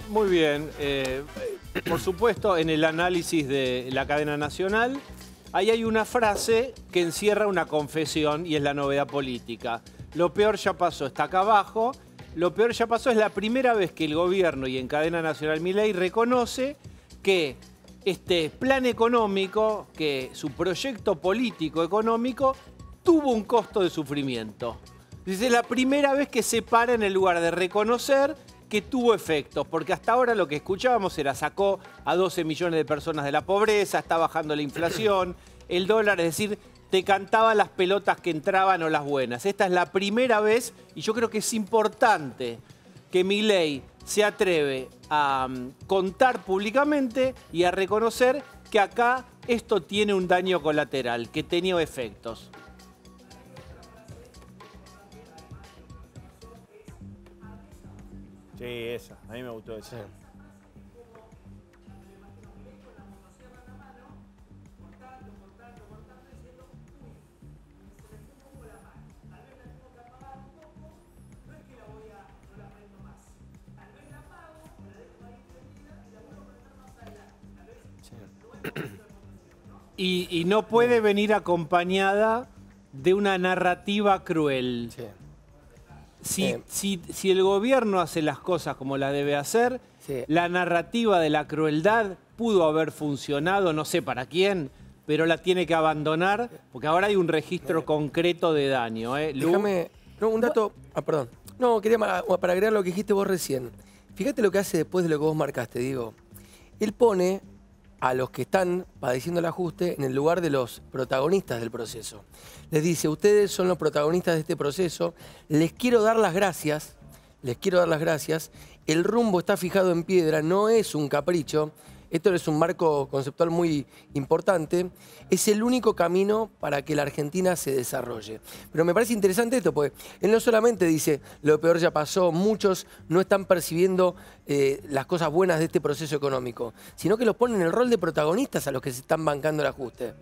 Muy bien. Por supuesto, en el análisis de la cadena nacional, ahí hay una frase que encierra una confesión y es la novedad política. Lo peor ya pasó, está acá abajo. Lo peor ya pasó, es la primera vez que el gobierno y en cadena nacional Milei reconoce que este plan económico, que su proyecto político económico tuvo un costo de sufrimiento. Es la primera vez que se para en el lugar de reconocer que tuvo efectos, porque hasta ahora lo que escuchábamos era sacó a 12 millones de personas de la pobreza, está bajando la inflación, el dólar, es decir, te cantaba las pelotas que entraban o las buenas. Esta es la primera vez y yo creo que es importante que Milei se atreve a contar públicamente y a reconocer que acá esto tiene un daño colateral, que tenía efectos. Sí, esa. A mí me gustó esa. Sí. Y no puede venir acompañada de una narrativa cruel. Sí. Si el gobierno hace las cosas como las debe hacer, Sí. la narrativa de la crueldad pudo haber funcionado, no sé para quién, pero la tiene que abandonar porque ahora hay un registro concreto de daño. Lu. Déjame, no, un dato, perdón. No, quería para agregar lo que dijiste vos recién. Fíjate lo que hace después de lo que vos marcaste, digo. Él pone a los que están padeciendo el ajuste en el lugar de los protagonistas del proceso. Les dice, ustedes son los protagonistas de este proceso, les quiero dar las gracias, el rumbo está fijado en piedra, no es un capricho, esto es un marco conceptual muy importante, es el único camino para que la Argentina se desarrolle. Pero me parece interesante esto, porque él no solamente dice lo peor ya pasó, muchos no están percibiendo las cosas buenas de este proceso económico, sino que los pone en el rol de protagonistas a los que se están bancando el ajuste.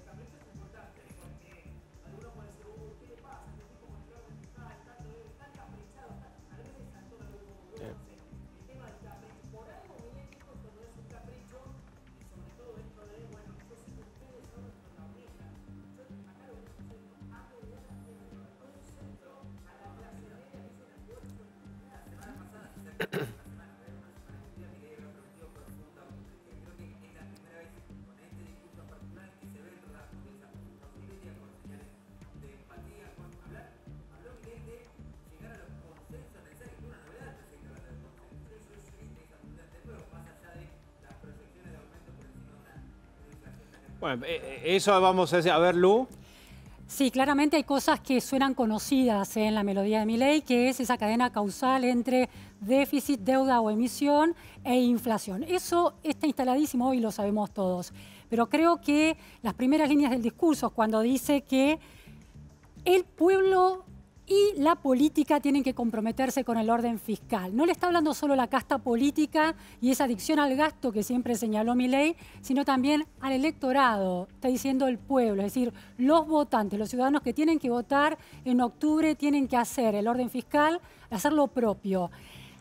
Bueno, eso vamos a decir. A ver, Lu. Sí, claramente hay cosas que suenan conocidas en la melodía de Milei, que es esa cadena causal entre déficit, deuda o emisión e inflación. Eso está instaladísimo hoy, lo sabemos todos. Pero creo que las primeras líneas del discurso, cuando dice que el pueblo y la política tienen que comprometerse con el orden fiscal. No le está hablando solo la casta política y esa adicción al gasto que siempre señaló Milei, sino también al electorado. Está diciendo el pueblo, es decir, los votantes, los ciudadanos que tienen que votar en octubre tienen que hacer el orden fiscal, hacer lo propio.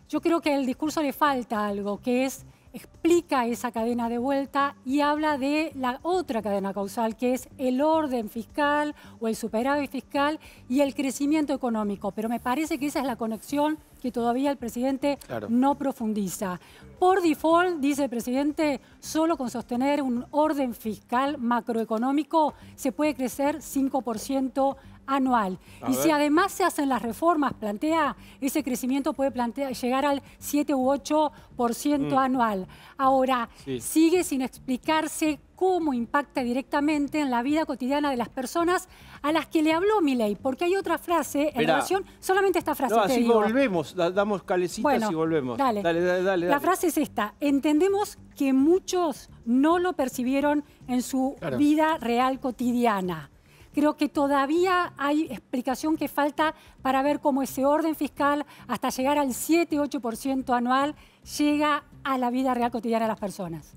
Yo creo que al discurso le falta algo, que es explica esa cadena de vuelta y habla de la otra cadena causal, que es el orden fiscal o el superávit fiscal y el crecimiento económico. Pero me parece que esa es la conexión que todavía el presidente no profundiza. Por default, dice el presidente, solo con sostener un orden fiscal macroeconómico se puede crecer 5% anual. Y si además se hacen las reformas, plantea, ese crecimiento puede llegar al 7 u 8% anual. Ahora, sigue sin explicarse cómo impacta directamente en la vida cotidiana de las personas a las que le habló Milei, porque hay otra frase en relación, solamente esta frase. No, te así digo. volvemos, damos calecitas y volvemos. Dale. La frase es esta: entendemos que muchos no lo percibieron en su vida real cotidiana. Creo que todavía hay explicación que falta para ver cómo ese orden fiscal, hasta llegar al 7-8% anual, llega a la vida real cotidiana de las personas.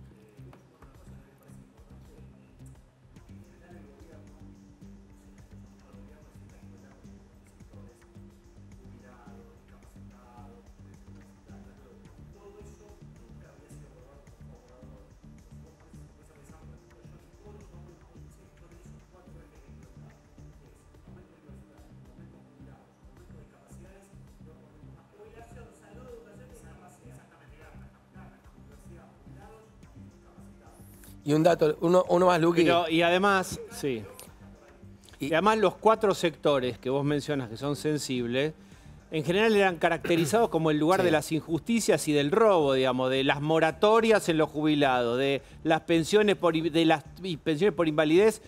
Y un dato, uno más, Luqui. Y además, sí. Y además los 4 sectores que vos mencionas que son sensibles, en general eran caracterizados como el lugar de las injusticias y del robo, digamos, de las moratorias en los jubilados, de las pensiones pensiones por invalidez,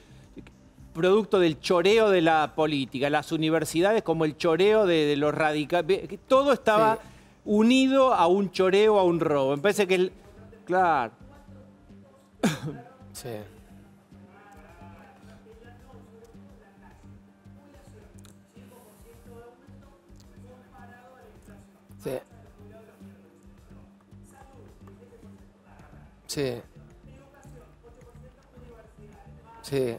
producto del choreo de la política, las universidades como el choreo de los radicales. Todo estaba unido a un choreo, a un robo. Me parece que claro. Sí. Sí. Sí. Sí.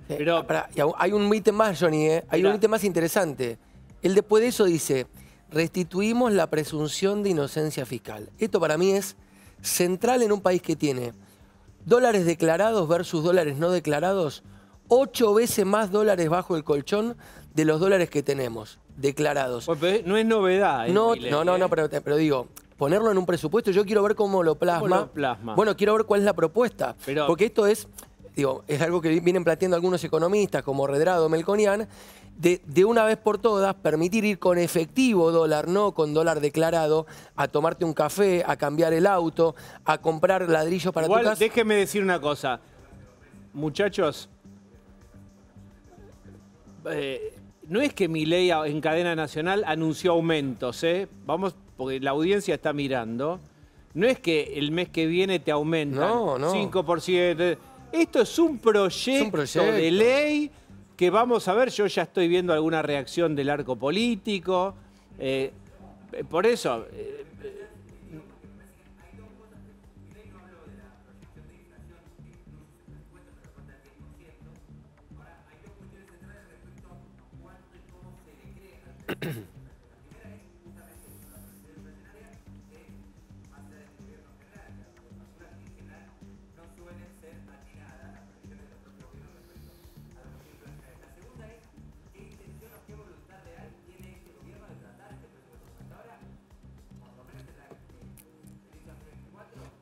Pero Y hay un ítem más, Johnny, ¿eh? Hay un ítem más interesante. Él después de eso dice, restituimos la presunción de inocencia fiscal. Esto para mí es central en un país que tiene dólares declarados versus dólares no declarados, 8 veces más dólares bajo el colchón de los dólares que tenemos declarados. Pues, no es novedad. No, pero digo, ponerlo en un presupuesto, yo quiero ver cómo lo plasma. ¿Cómo lo plasma? Bueno, quiero ver cuál es la propuesta. Porque esto es, digo, es algo que vienen planteando algunos economistas como Redrado, Melconian, de una vez por todas permitir ir con efectivo dólar, no con dólar declarado, a tomarte un café, a cambiar el auto, a comprar ladrillos para tu casa. Déjeme decir una cosa. Muchachos, no es que Milei en cadena nacional anunció aumentos, vamos, porque la audiencia está mirando. No es que el mes que viene te aumentan 5%. Esto es un proyecto de ley que vamos a ver. Yo ya estoy viendo alguna reacción del arco político. Por eso...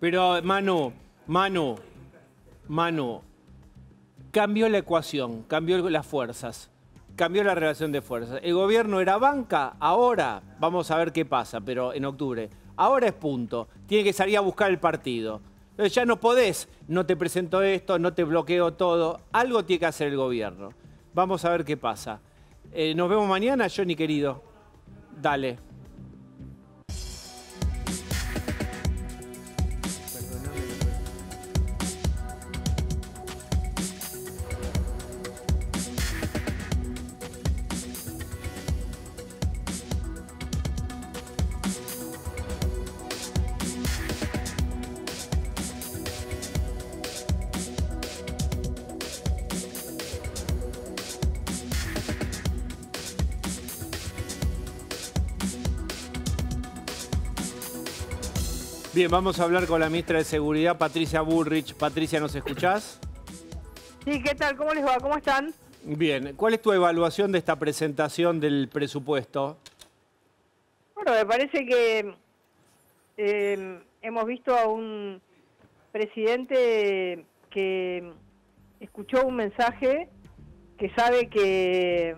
Pero, Manu, cambió la ecuación, cambió las fuerzas, cambió la relación de fuerzas. El gobierno era banca, ahora vamos a ver qué pasa, pero en octubre. Ahora es punto, tiene que salir a buscar el partido. Entonces ya no podés, no te presento esto, no te bloqueo todo. Algo tiene que hacer el gobierno. Vamos a ver qué pasa. Nos vemos mañana, Johnny querido. Dale. Bien, vamos a hablar con la ministra de Seguridad, Patricia Bullrich. Patricia, ¿nos escuchás? Sí, ¿qué tal? ¿Cómo les va? ¿Cómo están? Bien, ¿cuál es tu evaluación de esta presentación del presupuesto? Bueno, me parece que hemos visto a un presidente que escuchó un mensaje, que sabe que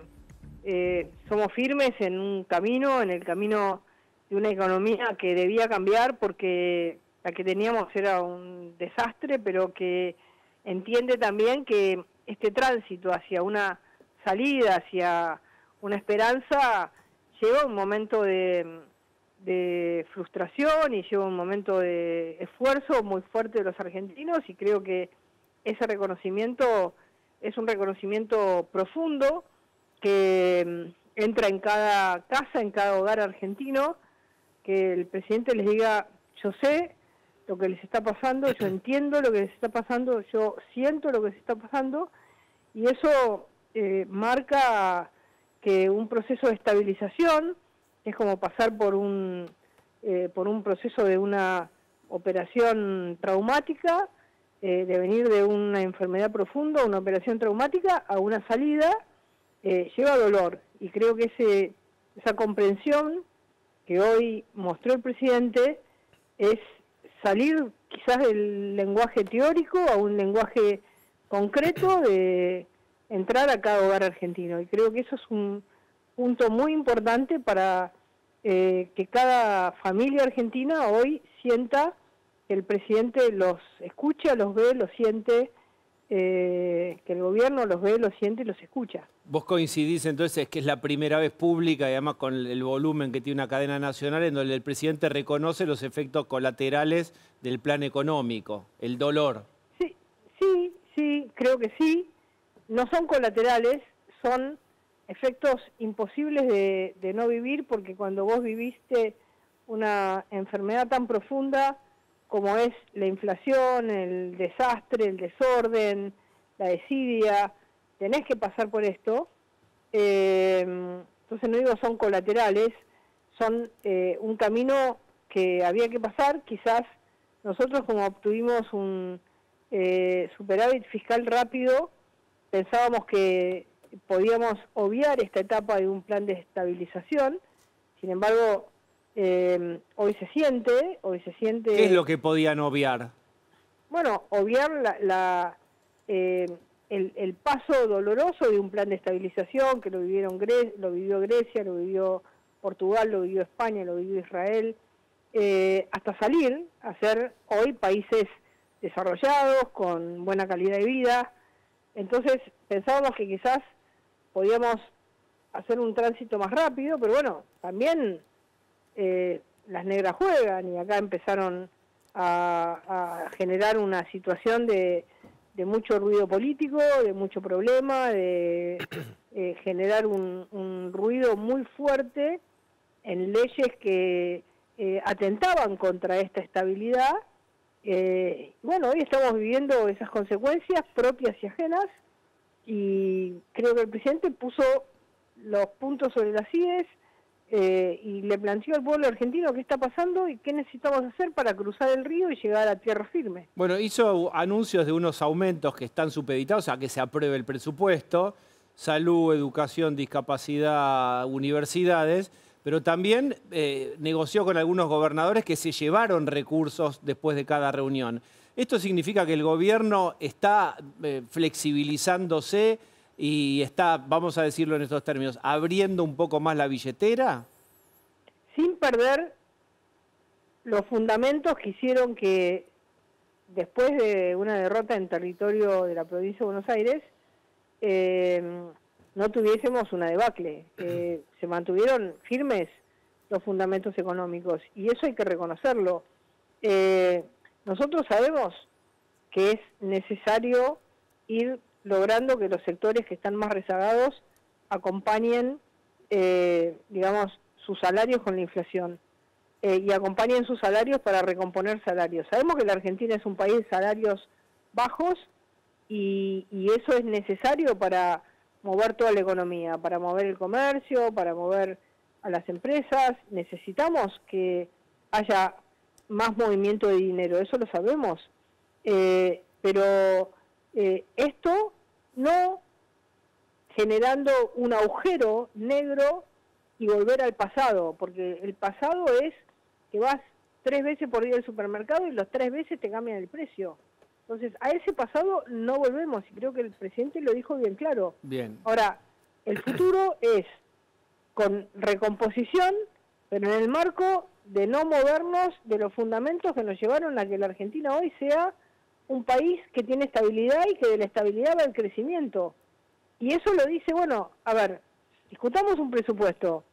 somos firmes en un camino, en el camino de una economía que debía cambiar porque la que teníamos era un desastre, pero que entiende también que este tránsito hacia una salida, hacia una esperanza, lleva un momento de frustración y lleva un momento de esfuerzo muy fuerte de los argentinos, y creo que ese reconocimiento es un reconocimiento profundo que entra en cada casa, en cada hogar argentino, que el presidente les diga: yo sé lo que les está pasando, yo entiendo lo que les está pasando, yo siento lo que les está pasando, y eso marca que un proceso de estabilización es como pasar por un proceso de una operación traumática, de venir de una enfermedad profunda, una operación traumática, a una salida, lleva dolor, y creo que esa comprensión que hoy mostró el presidente es salir quizás del lenguaje teórico a un lenguaje concreto de entrar a cada hogar argentino. Y creo que eso es un punto muy importante para que cada familia argentina hoy sienta que el presidente los escucha, los ve, los siente, que el gobierno los ve, los siente y los escucha. ¿Vos coincidís entonces que es la primera vez pública y además con el volumen que tiene una cadena nacional en donde el presidente reconoce los efectos colaterales del plan económico, el dolor? Sí, creo que sí. No son colaterales, son efectos imposibles de no vivir, porque cuando vos viviste una enfermedad tan profunda como es la inflación, el desastre, el desorden, la desidia, tenés que pasar por esto. Entonces no digo son colaterales, son un camino que había que pasar. Quizás nosotros, como obtuvimos un superávit fiscal rápido, pensábamos que podíamos obviar esta etapa de un plan de estabilización. Sin embargo, hoy se siente... ¿Qué es lo que podían obviar? Bueno, obviar el paso doloroso de un plan de estabilización que lo vivió Grecia, lo vivió Portugal, lo vivió España, lo vivió Israel, hasta salir a ser hoy países desarrollados, con buena calidad de vida. Entonces pensábamos que quizás podíamos hacer un tránsito más rápido, pero bueno, también las negras juegan, y acá empezaron a generar una situación de mucho ruido político, de mucho problema, de generar un ruido muy fuerte en leyes que atentaban contra esta estabilidad. Bueno, hoy estamos viviendo esas consecuencias propias y ajenas, y creo que el presidente puso los puntos sobre las IES y le planteó al pueblo argentino qué está pasando y qué necesitamos hacer para cruzar el río y llegar a tierra firme. Bueno, hizo anuncios de unos aumentos que están supeditados a que se apruebe el presupuesto, salud, educación, discapacidad, universidades, pero también negoció con algunos gobernadores que se llevaron recursos después de cada reunión. ¿Esto significa que el gobierno está flexibilizándose y está, vamos a decirlo en estos términos, abriendo un poco más la billetera? Sin perder los fundamentos que hicieron que después de una derrota en territorio de la provincia de Buenos Aires no tuviésemos una debacle. Se mantuvieron firmes los fundamentos económicos, y eso hay que reconocerlo. Nosotros sabemos que es necesario ir logrando que los sectores que están más rezagados acompañen, digamos, sus salarios con la inflación, y acompañen sus salarios para recomponer salarios. Sabemos que la Argentina es un país de salarios bajos, y eso es necesario para mover toda la economía, para mover el comercio, para mover a las empresas. Necesitamos que haya más movimiento de dinero, eso lo sabemos, pero esto no generando un agujero negro y volver al pasado, porque el pasado es que vas 3 veces por día al supermercado y los 3 veces te cambian el precio. Entonces, a ese pasado no volvemos, y creo que el presidente lo dijo bien claro. Bien. Ahora, el futuro es con recomposición, pero en el marco de no movernos de los fundamentos que nos llevaron a que la Argentina hoy sea un país que tiene estabilidad y que de la estabilidad va el crecimiento. Y eso lo dice, bueno, a ver, discutamos un presupuesto,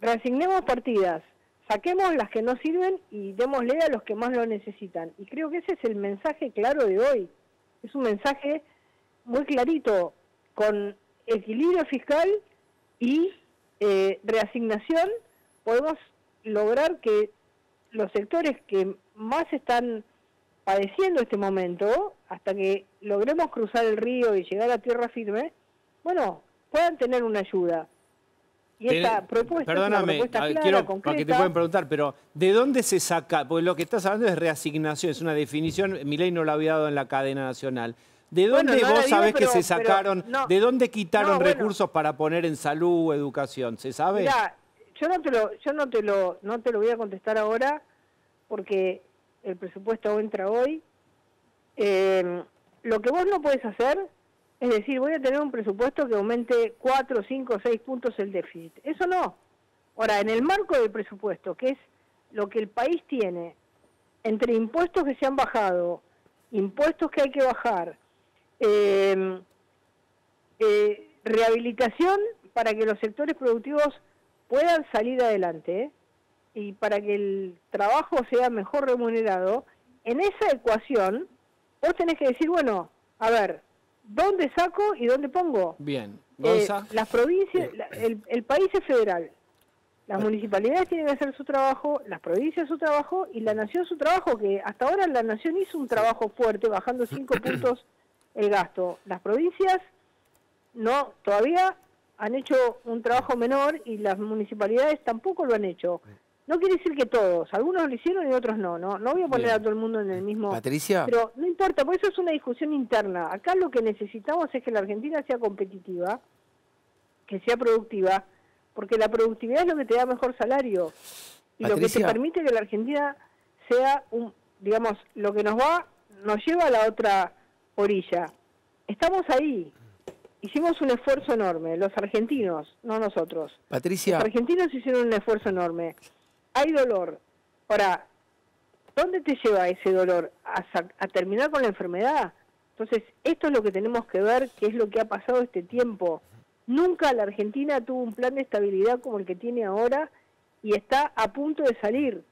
reasignemos partidas, saquemos las que no sirven y démosle a los que más lo necesitan. Y creo que ese es el mensaje claro de hoy. Es un mensaje muy clarito, con equilibrio fiscal y reasignación podemos lograr que los sectores que más están padeciendo este momento, hasta que logremos cruzar el río y llegar a tierra firme, bueno, puedan tener una ayuda. Y esta propuesta, perdóname, es una propuesta clara, quiero, concreta. porque te pueden preguntar, pero ¿de dónde se saca? Porque lo que estás hablando es reasignación, es una definición, Milei no lo había dado en la cadena nacional. ¿De dónde Bueno, no vos la sabés digo, que se sacaron, no, de dónde quitaron no, bueno, recursos para poner en salud o educación? ¿Se sabe? Mirá, no te lo voy a contestar ahora porque el presupuesto entra hoy. Lo que vos no podés hacer es decir, voy a tener un presupuesto que aumente 4, 5, 6 puntos el déficit. Eso no. Ahora, en el marco del presupuesto, que es lo que el país tiene, entre impuestos que se han bajado, impuestos que hay que bajar, rehabilitación para que los sectores productivos puedan salir adelante, y para que el trabajo sea mejor remunerado, en esa ecuación vos tenés que decir, bueno, a ver, ¿dónde saco y dónde pongo? Bien. Gonza. Las provincias, el país es federal. Las municipalidades tienen que hacer su trabajo, las provincias su trabajo y la nación su trabajo, que hasta ahora la nación hizo un trabajo fuerte, bajando 5 puntos el gasto. Las provincias no, todavía han hecho un trabajo menor y las municipalidades tampoco lo han hecho. No quiere decir que todos, algunos lo hicieron y otros no. No voy a poner a todo el mundo en el mismo... Patricia. Pero no importa, por eso es una discusión interna. Acá lo que necesitamos es que la Argentina sea competitiva, que sea productiva, porque la productividad es lo que te da mejor salario. Y Patricia, lo que te permite que la Argentina sea, digamos, lo que nos lleva a la otra orilla. Estamos ahí. Hicimos un esfuerzo enorme, los argentinos, no nosotros. Patricia. Los argentinos hicieron un esfuerzo enorme. Hay dolor. Ahora, ¿dónde te lleva ese dolor? ¿A terminar con la enfermedad? Entonces, esto es lo que tenemos que ver, qué es lo que ha pasado este tiempo. Nunca la Argentina tuvo un plan de estabilidad como el que tiene ahora y está a punto de salir.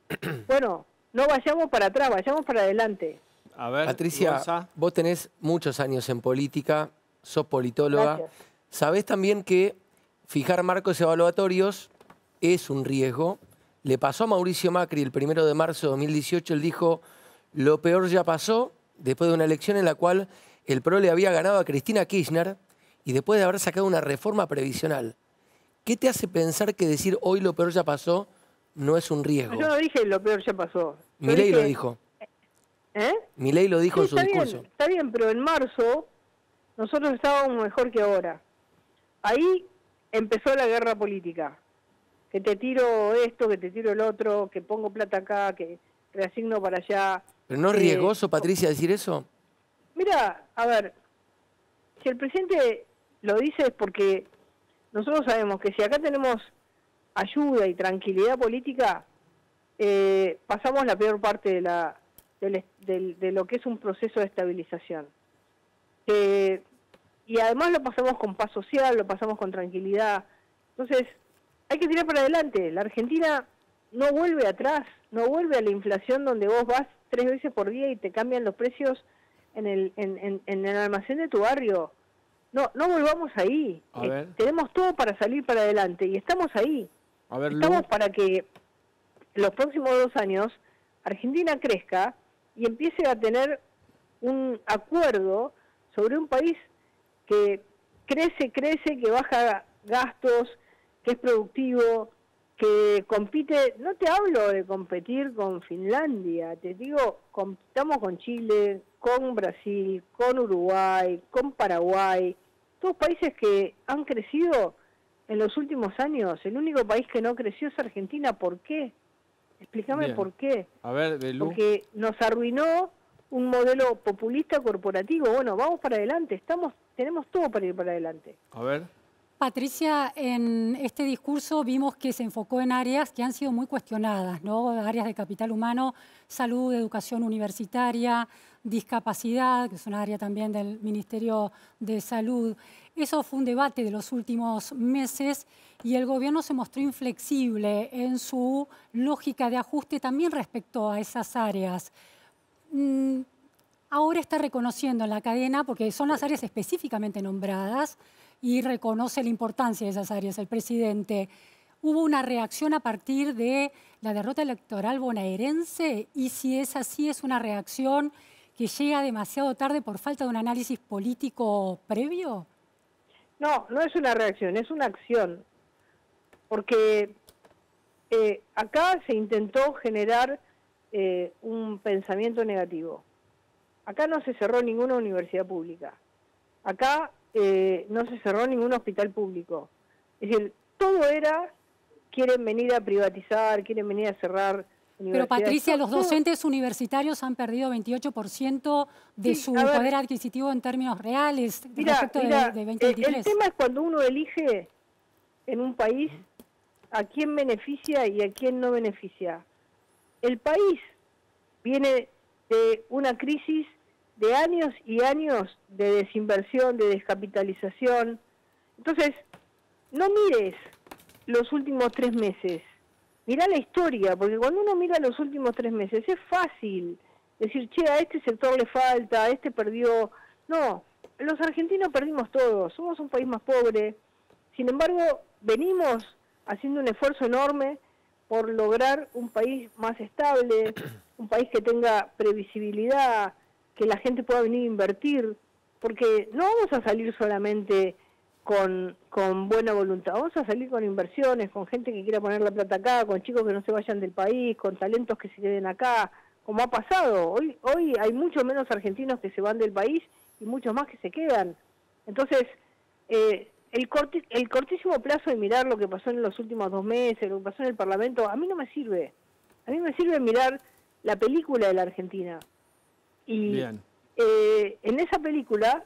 Bueno, no vayamos para atrás, vayamos para adelante. A ver, Patricia, Gonza. vos tenés muchos años en política, sos politóloga. Gracias. Sabés también que fijar marcos evaluatorios es un riesgo. Le pasó a Mauricio Macri el 1 de marzo de 2018, él dijo, lo peor ya pasó, después de una elección en la cual el PRO le había ganado a Cristina Kirchner y después de haber sacado una reforma previsional. ¿Qué te hace pensar que decir hoy lo peor ya pasó no es un riesgo? Yo no dije lo peor ya pasó. Yo Milei dije, lo dijo. ¿Eh? Milei lo dijo Sí, en su está discurso. bien, está bien, pero en marzo nosotros estábamos mejor que ahora. Ahí empezó la guerra política. Que te tiro esto, que te tiro el otro, que pongo plata acá, que reasigno para allá. ¿Pero no es riesgoso, Patricia, decir eso? Mira, a ver, si el presidente lo dice es porque nosotros sabemos que si acá tenemos ayuda y tranquilidad política, pasamos la peor parte de lo que es un proceso de estabilización. Y además lo pasamos con paz social, lo pasamos con tranquilidad. Entonces, hay que tirar para adelante. La Argentina no vuelve atrás, no vuelve a la inflación donde vos vas 3 veces por día y te cambian los precios en el almacén de tu barrio. No volvamos ahí. Tenemos todo para salir para adelante y estamos ahí. A ver, Estamos para que los próximos 2 años Argentina crezca y empiece a tener un acuerdo sobre un país que crece, que baja gastos, que es productivo, que compite. No te hablo de competir con Finlandia, te digo, compitamos con Chile, con Brasil, con Uruguay, con Paraguay, todos países que han crecido en los últimos años. El único país que no creció es Argentina. ¿Por qué? Explícame por qué. A ver, Belú. Porque nos arruinó un modelo populista corporativo. Bueno, vamos para adelante, tenemos todo para ir para adelante. A ver. Patricia, en este discurso vimos que se enfocó en áreas que han sido muy cuestionadas, ¿no? Áreas de capital humano, salud, educación universitaria, discapacidad, que es una área también del Ministerio de Salud. Eso fue un debate de los últimos meses y el gobierno se mostró inflexible en su lógica de ajuste también respecto a esas áreas. Ahora está reconociendo en la cadena, porque son las áreas específicamente nombradas, y reconoce la importancia de esas áreas el presidente. ¿Hubo una reacción a partir de la derrota electoral bonaerense? Y si es así, ¿es una reacción que llega demasiado tarde por falta de un análisis político previo? No, no es una reacción, es una acción. Porque acá se intentó generar un pensamiento negativo. Acá no se cerró ninguna universidad pública. Acá no se cerró ningún hospital público. Es decir, todo era quieren venir a privatizar, quieren venir a cerrar Pero Patricia, los docentes universitarios han perdido 28% de su poder adquisitivo en términos reales respecto de 2023. El tema es cuando uno elige en un país a quién beneficia y a quién no beneficia. El país viene de una crisis de años y años de desinversión, de descapitalización. Entonces, no mires los últimos 3 meses. Mirá la historia, porque cuando uno mira los últimos 3 meses es fácil decir, che, a este sector le falta, a este perdió. No, los argentinos perdimos todos, somos un país más pobre. Sin embargo, venimos haciendo un esfuerzo enorme por lograr un país más estable, un país que tenga previsibilidad, que la gente pueda venir a invertir, porque no vamos a salir solamente con buena voluntad, vamos a salir con inversiones, con gente que quiera poner la plata acá, con chicos que no se vayan del país, con talentos que se queden acá, como ha pasado. Hoy hay mucho menos argentinos que se van del país y muchos más que se quedan. Entonces, el cortísimo plazo de mirar lo que pasó en los últimos 2 meses, lo que pasó en el Parlamento, a mí no me sirve. A mí me sirve mirar la película de la Argentina. Y en esa película,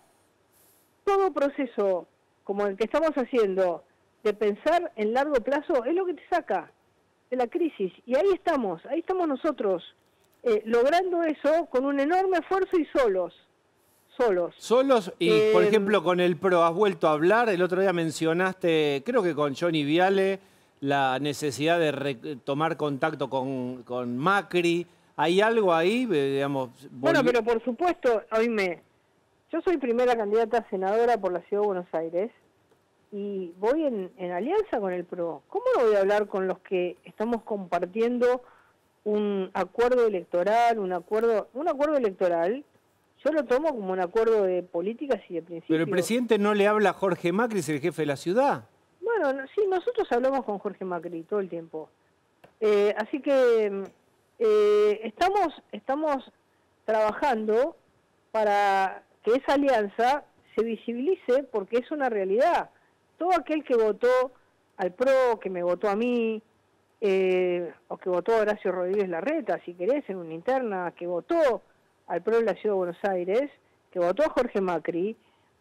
todo proceso como el que estamos haciendo, de pensar en largo plazo, es lo que te saca de la crisis. Y ahí estamos nosotros, logrando eso con un enorme esfuerzo y solos. Solos, y por ejemplo con el PRO, ¿has vuelto a hablar? El otro día mencionaste, creo que con Johnny Viale, la necesidad de tomar contacto con Macri. ¿Hay algo ahí, digamos? Bueno, pero por supuesto, yo soy primera candidata a senadora por la Ciudad de Buenos Aires y voy en alianza con el PRO. ¿Cómo no voy a hablar con los que estamos compartiendo un acuerdo electoral, un acuerdo electoral? Yo lo tomo como un acuerdo de políticas y de principios. ¿Pero el presidente no le habla a Jorge Macri, es el jefe de la ciudad? Bueno, sí, nosotros hablamos con Jorge Macri todo el tiempo. Así que estamos trabajando para que esa alianza se visibilice, porque es una realidad. Todo aquel que votó al PRO, que me votó a mí, o que votó a Horacio Rodríguez Larreta, si querés, en una interna, que votó al PRO de la Ciudad de Buenos Aires, que votó a Jorge Macri,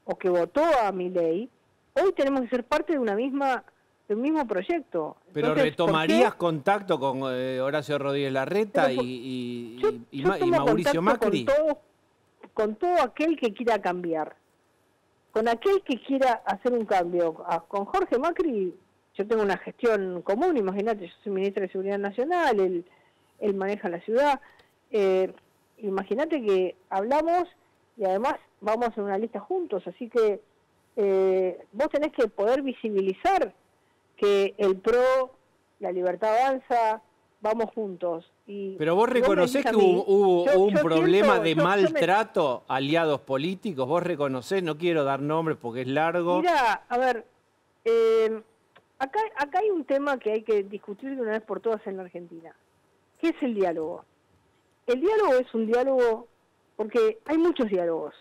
o que votó a Milei, hoy tenemos que ser parte de un mismo proyecto. ¿Pero entonces, retomarías contacto con Horacio Rodríguez Larreta y Mauricio Macri? Con todo aquel que quiera cambiar, con aquel que quiera hacer un cambio. Con Jorge Macri yo tengo una gestión común, imagínate, yo soy ministra de Seguridad Nacional, él maneja la ciudad, imagínate que hablamos y además vamos en una lista juntos, así que vos tenés que poder visibilizar que el PRO, la Libertad Avanza, vamos juntos. Pero vos reconocés que hubo un problema de maltrato a aliados políticos, vos reconocés, no quiero dar nombres porque es largo. Mira, a ver, acá hay un tema que hay que discutir de una vez por todas en la Argentina, que es el diálogo. El diálogo es un diálogo porque hay muchos diálogos.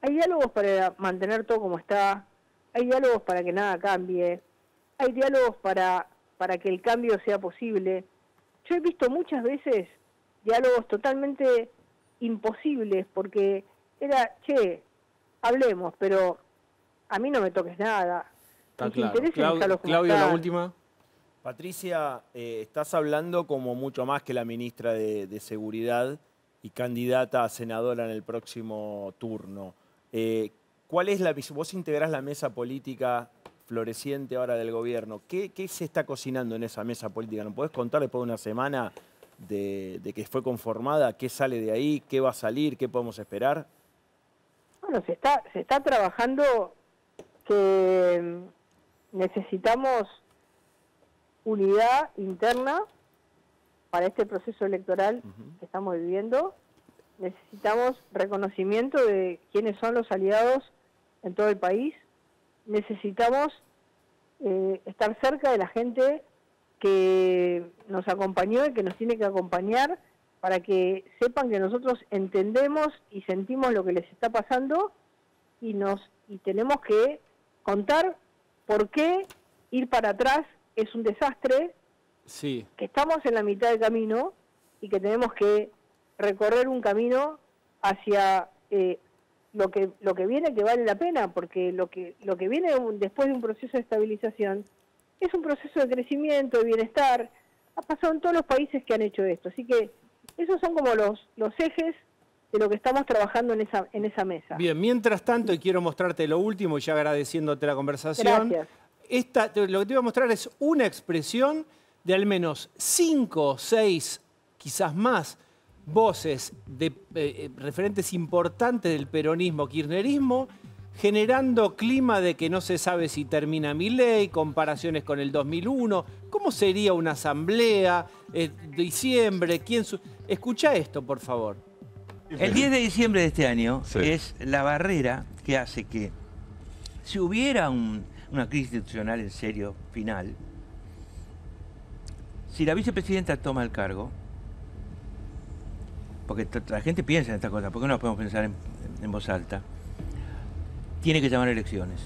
Hay diálogos para mantener todo como está, hay diálogos para que nada cambie, hay diálogos para que el cambio sea posible. Yo he visto muchas veces diálogos totalmente imposibles porque era, che, hablemos, pero a mí no me toques nada. Está claro. Claudio, la última. Patricia, estás hablando como mucho más que la ministra de Seguridad y candidata a senadora en el próximo turno. ¿Cuál es vos integrás la mesa política floreciente ahora del gobierno? ¿Qué se está cocinando en esa mesa política? ¿Nos podés contar después de una semana de que fue conformada? ¿Qué sale de ahí? ¿Qué va a salir? ¿Qué podemos esperar? Bueno, se está trabajando que necesitamos unidad interna para este proceso electoral que estamos viviendo. Necesitamos reconocimiento de quiénes son los aliados en todo el país. Necesitamos estar cerca de la gente que nos acompañó y que nos tiene que acompañar para que sepan que nosotros entendemos y sentimos lo que les está pasando y tenemos que contar por qué ir para atrás es un desastre Sí. que estamos en la mitad del camino y que tenemos que recorrer un camino hacia lo que viene, que vale la pena, porque lo que viene después de un proceso de estabilización es un proceso de crecimiento, de bienestar. Ha pasado en todos los países que han hecho esto. Así que esos son como los ejes de lo que estamos trabajando en esa mesa. Bien, mientras tanto, y quiero mostrarte lo último, y ya agradeciéndote la conversación. Gracias. Lo que te voy a mostrar es una expresión de al menos 5 o 6, quizás más, voces de referentes importantes del peronismo, kirchnerismo, generando clima de que no se sabe si termina Milei, comparaciones con el 2001, cómo sería una asamblea, diciembre, Escucha esto, por favor. El 10 de diciembre de este año Sí. es la barrera que hace que si hubiera una crisis institucional en serio, final, si la vicepresidenta toma el cargo, porque la gente piensa en estas cosas, ¿por qué no las podemos pensar en voz alta? Tiene que llamar elecciones.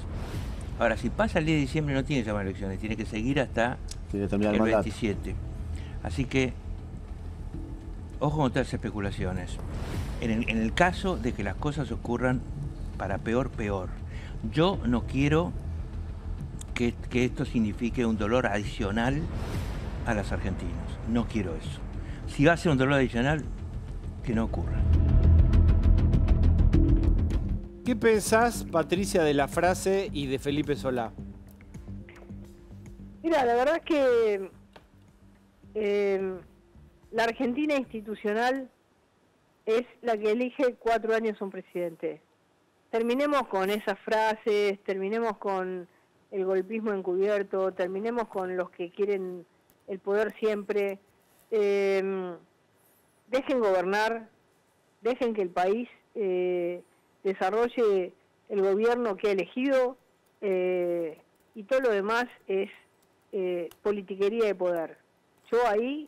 Ahora, si pasa el 10 de diciembre no tiene que llamar elecciones, tiene que seguir hasta Tiene que terminar el el mandato. 27. Así que, ojo con todas las especulaciones. En el caso de que las cosas ocurran para peor. Yo no quiero que esto signifique un dolor adicional a los argentinos. No quiero eso. Si va a ser un dolor adicional, que no ocurra. ¿Qué pensás, Patricia, de la frase y de Felipe Solá? Mira, la verdad es que la Argentina institucional es la que elige 4 años un presidente. Terminemos con esas frases, terminemos con el golpismo encubierto, terminemos con los que quieren el poder siempre. Dejen gobernar, dejen que el país desarrolle el gobierno que ha elegido y todo lo demás es politiquería de poder. Yo ahí,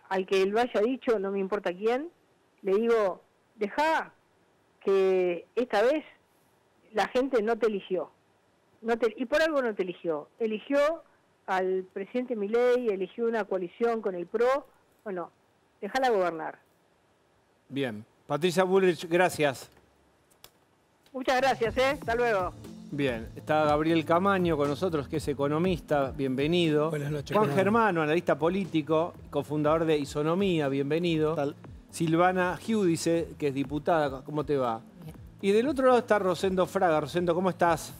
al que lo haya dicho, no me importa quién, le digo, deja que esta vez la gente no te eligió. Y por algo no te eligió. Eligió al presidente Milei, eligió una coalición con el PRO. Bueno, déjala gobernar. Bien. Patricia Bullrich, gracias. Muchas gracias, hasta luego. Bien, está Gabriel Camaño con nosotros, que es economista, bienvenido. Buenas noches. Juan Germano, analista político, cofundador de Isonomía, bienvenido. Tal. Silvana Giudice, que es diputada, ¿cómo te va? Y del otro lado está Rosendo Fraga. Rosendo, ¿cómo estás?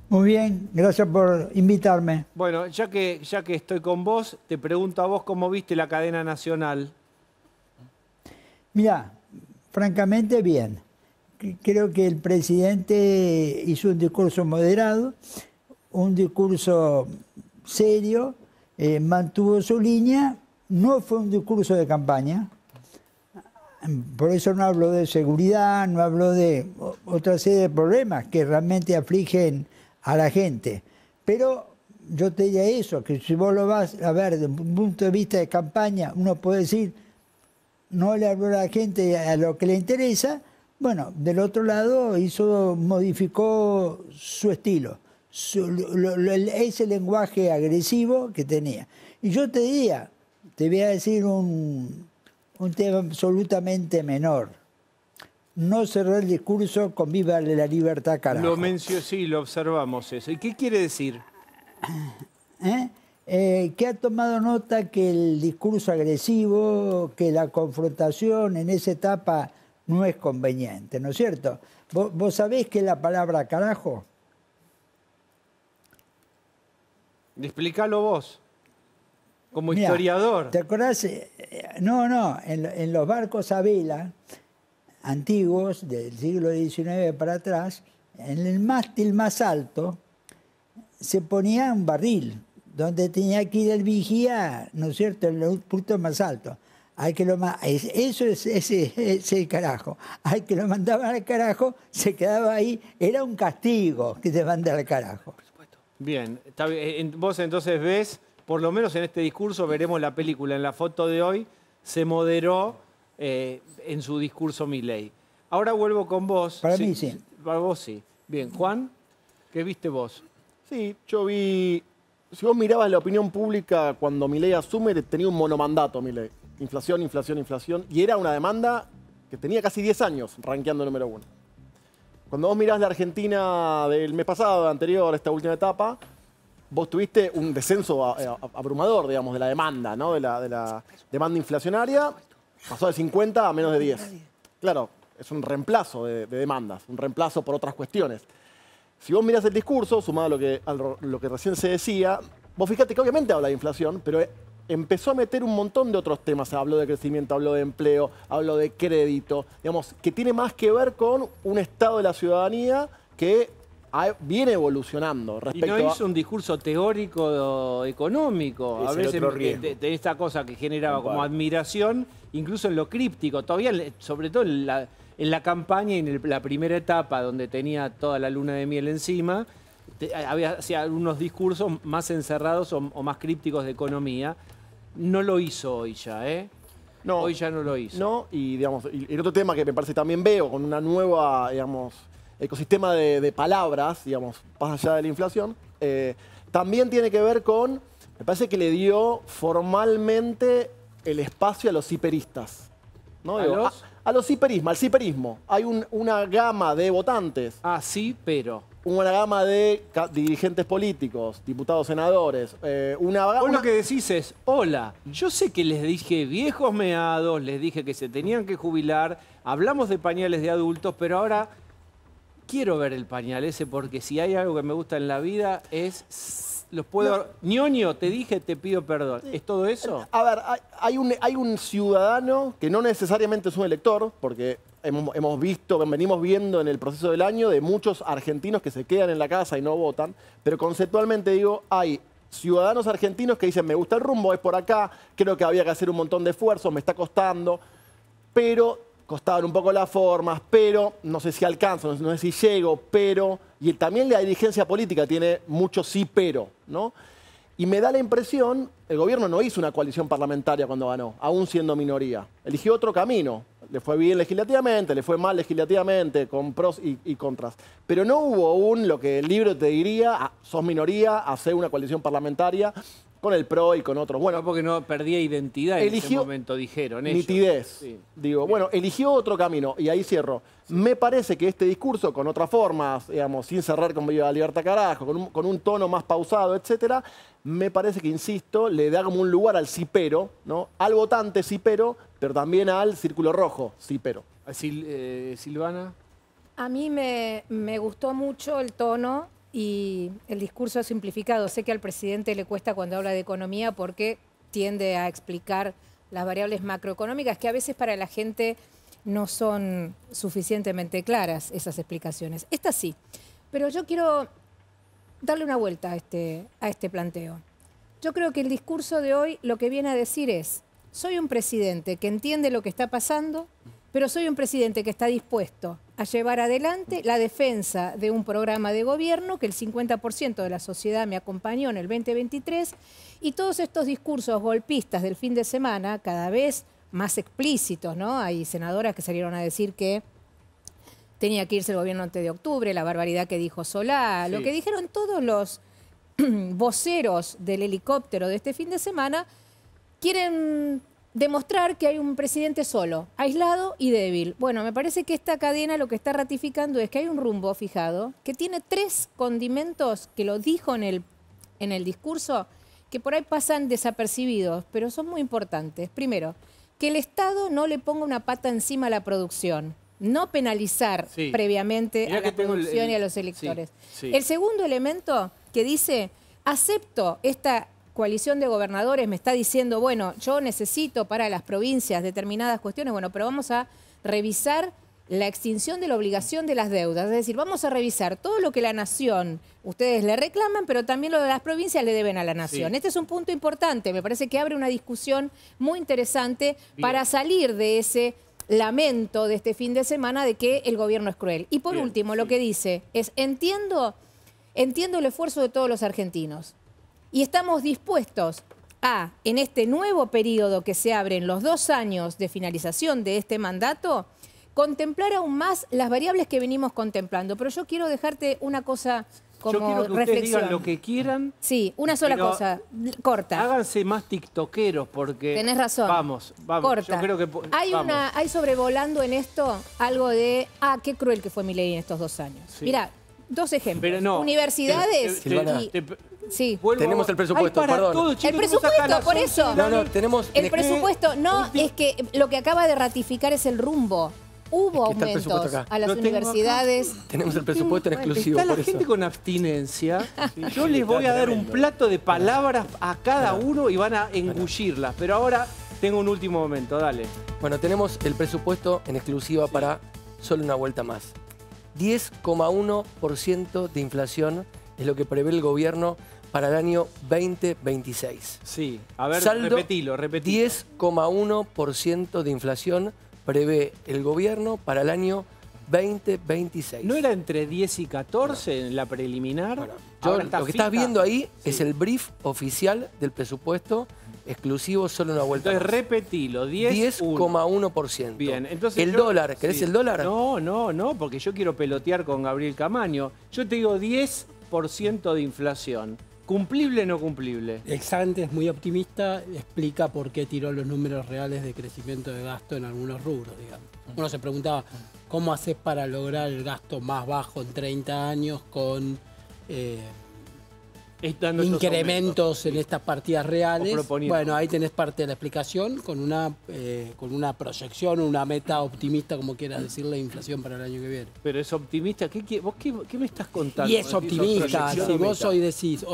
Muy bien, gracias por invitarme. Bueno, ya que estoy con vos, te pregunto a vos cómo viste la cadena nacional. Mira, francamente bien. Creo que el presidente hizo un discurso moderado, un discurso serio, mantuvo su línea, no fue un discurso de campaña, por eso no habló de seguridad, no habló de otra serie de problemas que realmente afligen a la gente. Pero yo te diría eso, que si vos lo vas a ver desde un punto de vista de campaña, uno puede decir, no le habló a la gente a lo que le interesa. Bueno, del otro lado modificó su estilo, ese lenguaje agresivo que tenía. Y yo te diría, te voy a decir un tema absolutamente menor. No cerró el discurso con viva la libertad, carajo. Sí, lo observamos eso. ¿Y qué quiere decir? Que ha tomado nota que el discurso agresivo, que la confrontación en esa etapa no es conveniente, ¿no es cierto? ¿Vos sabés qué es la palabra carajo? Explícalo vos, como Mirá, historiador. ¿te acordás? En los barcos a vela antiguos, del siglo XIX para atrás, en el mástil más alto se ponía un barril, donde tenía que ir el vigía, ¿no es cierto?, en el punto más alto. Eso es el carajo. Al que lo mandaban al carajo, se quedaba ahí. Era un castigo que te mandara al carajo. Bien, está bien. Vos entonces ves, por lo menos en este discurso, veremos la película, en la foto de hoy, se moderó en su discurso Milei. Ahora vuelvo con vos. Para mí sí. Para vos sí. Bien, Juan, ¿qué viste vos? Sí, yo vi si vos mirabas la opinión pública cuando Milei asume, tenía un monomandato Milei. Inflación, inflación, inflación. Y era una demanda que tenía casi 10 años rankeando número 1. Cuando vos mirás la Argentina del mes pasado, anterior, esta última etapa, vos tuviste un descenso abrumador, digamos, de la demanda, ¿no? De la demanda inflacionaria. Pasó de 50 a menos de 10. Claro, es un reemplazo de demandas, un reemplazo por otras cuestiones. Si vos mirás el discurso, sumado a lo que recién se decía, vos fíjate que obviamente habla de inflación, pero empezó a meter un montón de otros temas. Habló de crecimiento, habló de empleo, habló de crédito, digamos, que tiene más que ver con un estado de la ciudadanía que viene evolucionando respecto y no hizo un discurso teórico económico. A veces de esta cosa que generaba como admiración, incluso en lo críptico. Todavía, sobre todo en la campaña y en la primera etapa, donde tenía toda la luna de miel encima, hacía unos discursos más encerrados o más crípticos de economía. No lo hizo hoy ya, ¿eh? No, hoy ya no lo hizo. No, y digamos, y el otro tema que me parece también veo, con una nueva, digamos, ecosistema de palabras, digamos, más allá de la inflación, también tiene que ver con, me parece que le dio formalmente el espacio a los hiperistas. ¿No? A los hiperismos, al hiperismo. Hay una gama de votantes. Ah, sí, pero... Una gama de dirigentes políticos, diputados, senadores. Vos lo que decís es, hola, yo sé que les dije viejos meados, les dije que se tenían que jubilar, hablamos de pañales de adultos, pero ahora quiero ver el pañal ese porque si hay algo que me gusta en la vida es... ñoño, te dije, te pido perdón. ¿Es todo eso? A ver, hay un ciudadano que no necesariamente es un elector, porque venimos viendo en el proceso del año de muchos argentinos que se quedan en la casa y no votan, pero conceptualmente digo, hay ciudadanos argentinos que dicen, me gusta el rumbo, es por acá, creo que había que hacer un montón de esfuerzos, me está costando, pero costaban un poco las formas, pero no sé si alcanzo, no sé si llego, pero... Y también la dirigencia política tiene mucho sí, pero, ¿no? Y me da la impresión, el gobierno no hizo una coalición parlamentaria cuando ganó, aún siendo minoría. Eligió otro camino. Le fue bien legislativamente, le fue mal legislativamente, con pros y contras. Pero no hubo lo que el libro te diría, sos minoría, hacer una coalición parlamentaria con el PRO y con otros. Bueno, porque no perdía identidad en ese momento, dijeron ellos. Nitidez. Sí. Digo, bueno, eligió otro camino, y ahí cierro. Sí. Me parece que este discurso, con otras formas, digamos, sin cerrar con Viva la Libertad carajo, con un tono más pausado, etcétera, me parece que, insisto, le da como un lugar al cipero, ¿no? Al votante cipero, pero también al círculo rojo cipero. Silvana. A mí me gustó mucho el tono y el discurso simplificado. Sé que al presidente le cuesta cuando habla de economía porque tiende a explicar las variables macroeconómicas que a veces para la gente no son suficientemente claras esas explicaciones. Esta sí, pero yo quiero darle una vuelta a este planteo. Yo creo que el discurso de hoy lo que viene a decir es, soy un presidente que entiende lo que está pasando, pero soy un presidente que está dispuesto a llevar adelante la defensa de un programa de gobierno que el 50% de la sociedad me acompañó en el 2023 y todos estos discursos golpistas del fin de semana, cada vez más explícitos, ¿no? Hay senadoras que salieron a decir que tenía que irse el gobierno antes de octubre, la barbaridad que dijo Solá, sí. Lo que dijeron todos los voceros del helicóptero de este fin de semana, quieren demostrar que hay un presidente solo, aislado y débil. Bueno, me parece que esta cadena lo que está ratificando es que hay un rumbo fijado, que tiene 3 condimentos, que lo dijo en el discurso, que por ahí pasan desapercibidos, pero son muy importantes. Primero, que el Estado no le ponga una pata encima a la producción, no penalizar previamente a la producción y a los electores. Sí. El segundo elemento que dice, acepto esta coalición de gobernadores, me está diciendo, bueno, yo necesito para las provincias determinadas cuestiones, bueno, pero vamos a revisar la extinción de la obligación de las deudas, es decir, vamos a revisar todo lo que la nación, ustedes le reclaman, pero también lo de las provincias le deben a la nación. Sí. Este es un punto importante, me parece que abre una discusión muy interesante para salir de ese lamento de este fin de semana de que el gobierno es cruel. Y por último, lo que dice es, entiendo el esfuerzo de todos los argentinos y estamos dispuestos a, en este nuevo periodo que se abre en los 2 años de finalización de este mandato, contemplar aún más las variables que venimos contemplando. Pero yo quiero dejarte una cosa Yo quiero que ustedes digan lo que quieran. Sí, una sola pero cosa, corta. Háganse más tiktokeros porque... Tenés razón. Vamos. Corta. Yo creo que... Hay sobrevolando en esto algo de, qué cruel que fue Milei en estos 2 años. Sí. Mirá, 2 ejemplos. Pero no, Universidades sí. Tenemos el presupuesto, perdón. Todo, chicos, el presupuesto, por eso. No, tenemos... El presupuesto, no, es que lo que acaba de ratificar es el rumbo. Hubo Aquí está el presupuesto aumentos acá. a las Lo tengo universidades. Tenemos el presupuesto en exclusivo, Está la por eso. gente con abstinencia. Yo les voy a dar un plato de palabras a cada uno y van a engullirlas. Pero ahora tengo un último momento, dale. Bueno, tenemos el presupuesto en exclusiva para solo una vuelta más. 10,1% de inflación es lo que prevé el gobierno para el año 2026. Sí, a ver, Saldo, repetilo. 10,1% de inflación prevé el gobierno para el año 2026. ¿No era entre 10 y 14 en la preliminar? Bueno, Ahora está lo que fija. estás viendo ahí Sí. es el brief oficial del presupuesto exclusivo solo una vuelta Entonces más. repetilo, 10,1%. Bien, entonces el yo- dólar, ¿querés sí. el dólar? No, porque yo quiero pelotear con Gabriel Camaño. Yo te digo 10% de inflación. ¿Cumplible o no cumplible? Exante es muy optimista, explica por qué tiró los números reales de crecimiento de gasto en algunos rubros, digamos. Uno se preguntaba, ¿cómo haces para lograr el gasto más bajo en 30 años con Dando estos incrementos en estas partidas reales? O proponiendo. Bueno, ahí tenés parte de la explicación con una proyección, una meta optimista, como quieras decirle, de inflación para el año que viene. Pero es optimista. ¿Vos qué me estás contando? Y es optimista, Proyección si de vos meta. hoy decís,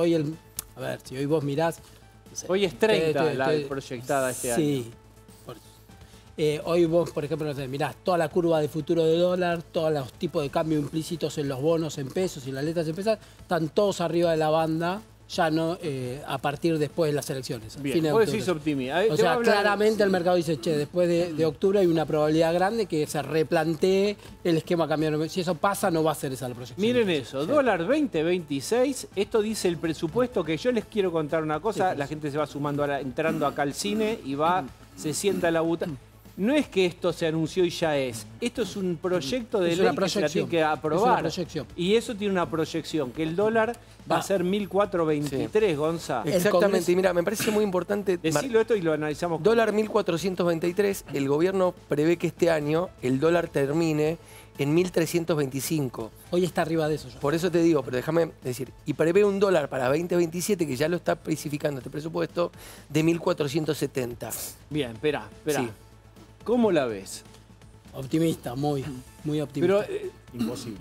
a ver, si hoy vos mirás... no sé, Hoy es 30 la te- proyectada este sí, por eso. Hoy vos, por ejemplo, no sé, mirás toda la curva de futuro de dólar, todos los tipos de cambio implícitos en los bonos en pesos y las letras en pesos, están todos arriba de la banda, ya no a partir después de las elecciones. Bien, fin de vos octubre. decís optimista. O sea, claramente el mercado dice, che, después de octubre hay una probabilidad grande que se replantee el esquema cambiario. Si eso pasa, no va a ser esa la proyección. Miren eso, dólar 2026, esto dice el presupuesto, que yo les quiero contar una cosa, la gente se va sumando ahora, entrando acá al cine y se sienta en la butaca. No es que esto se anunció y ya es. Esto es un proyecto de Es ley una que se la tiene proyección. que aprobar. Es una proyección. Y eso tiene una proyección, que el dólar va a ser 1.423, Gonza. Exactamente, y mira, me parece muy importante... Decilo esto y lo analizamos. Dólar 1.423, el gobierno prevé que este año el dólar termine en 1.325. Hoy está arriba de eso ya. Por eso te digo, pero déjame decir, y prevé un dólar para 2027, que ya lo está especificando este presupuesto, de 1.470. Bien, espera. Sí. ¿Cómo la ves? Optimista, muy optimista. Pero Imposible.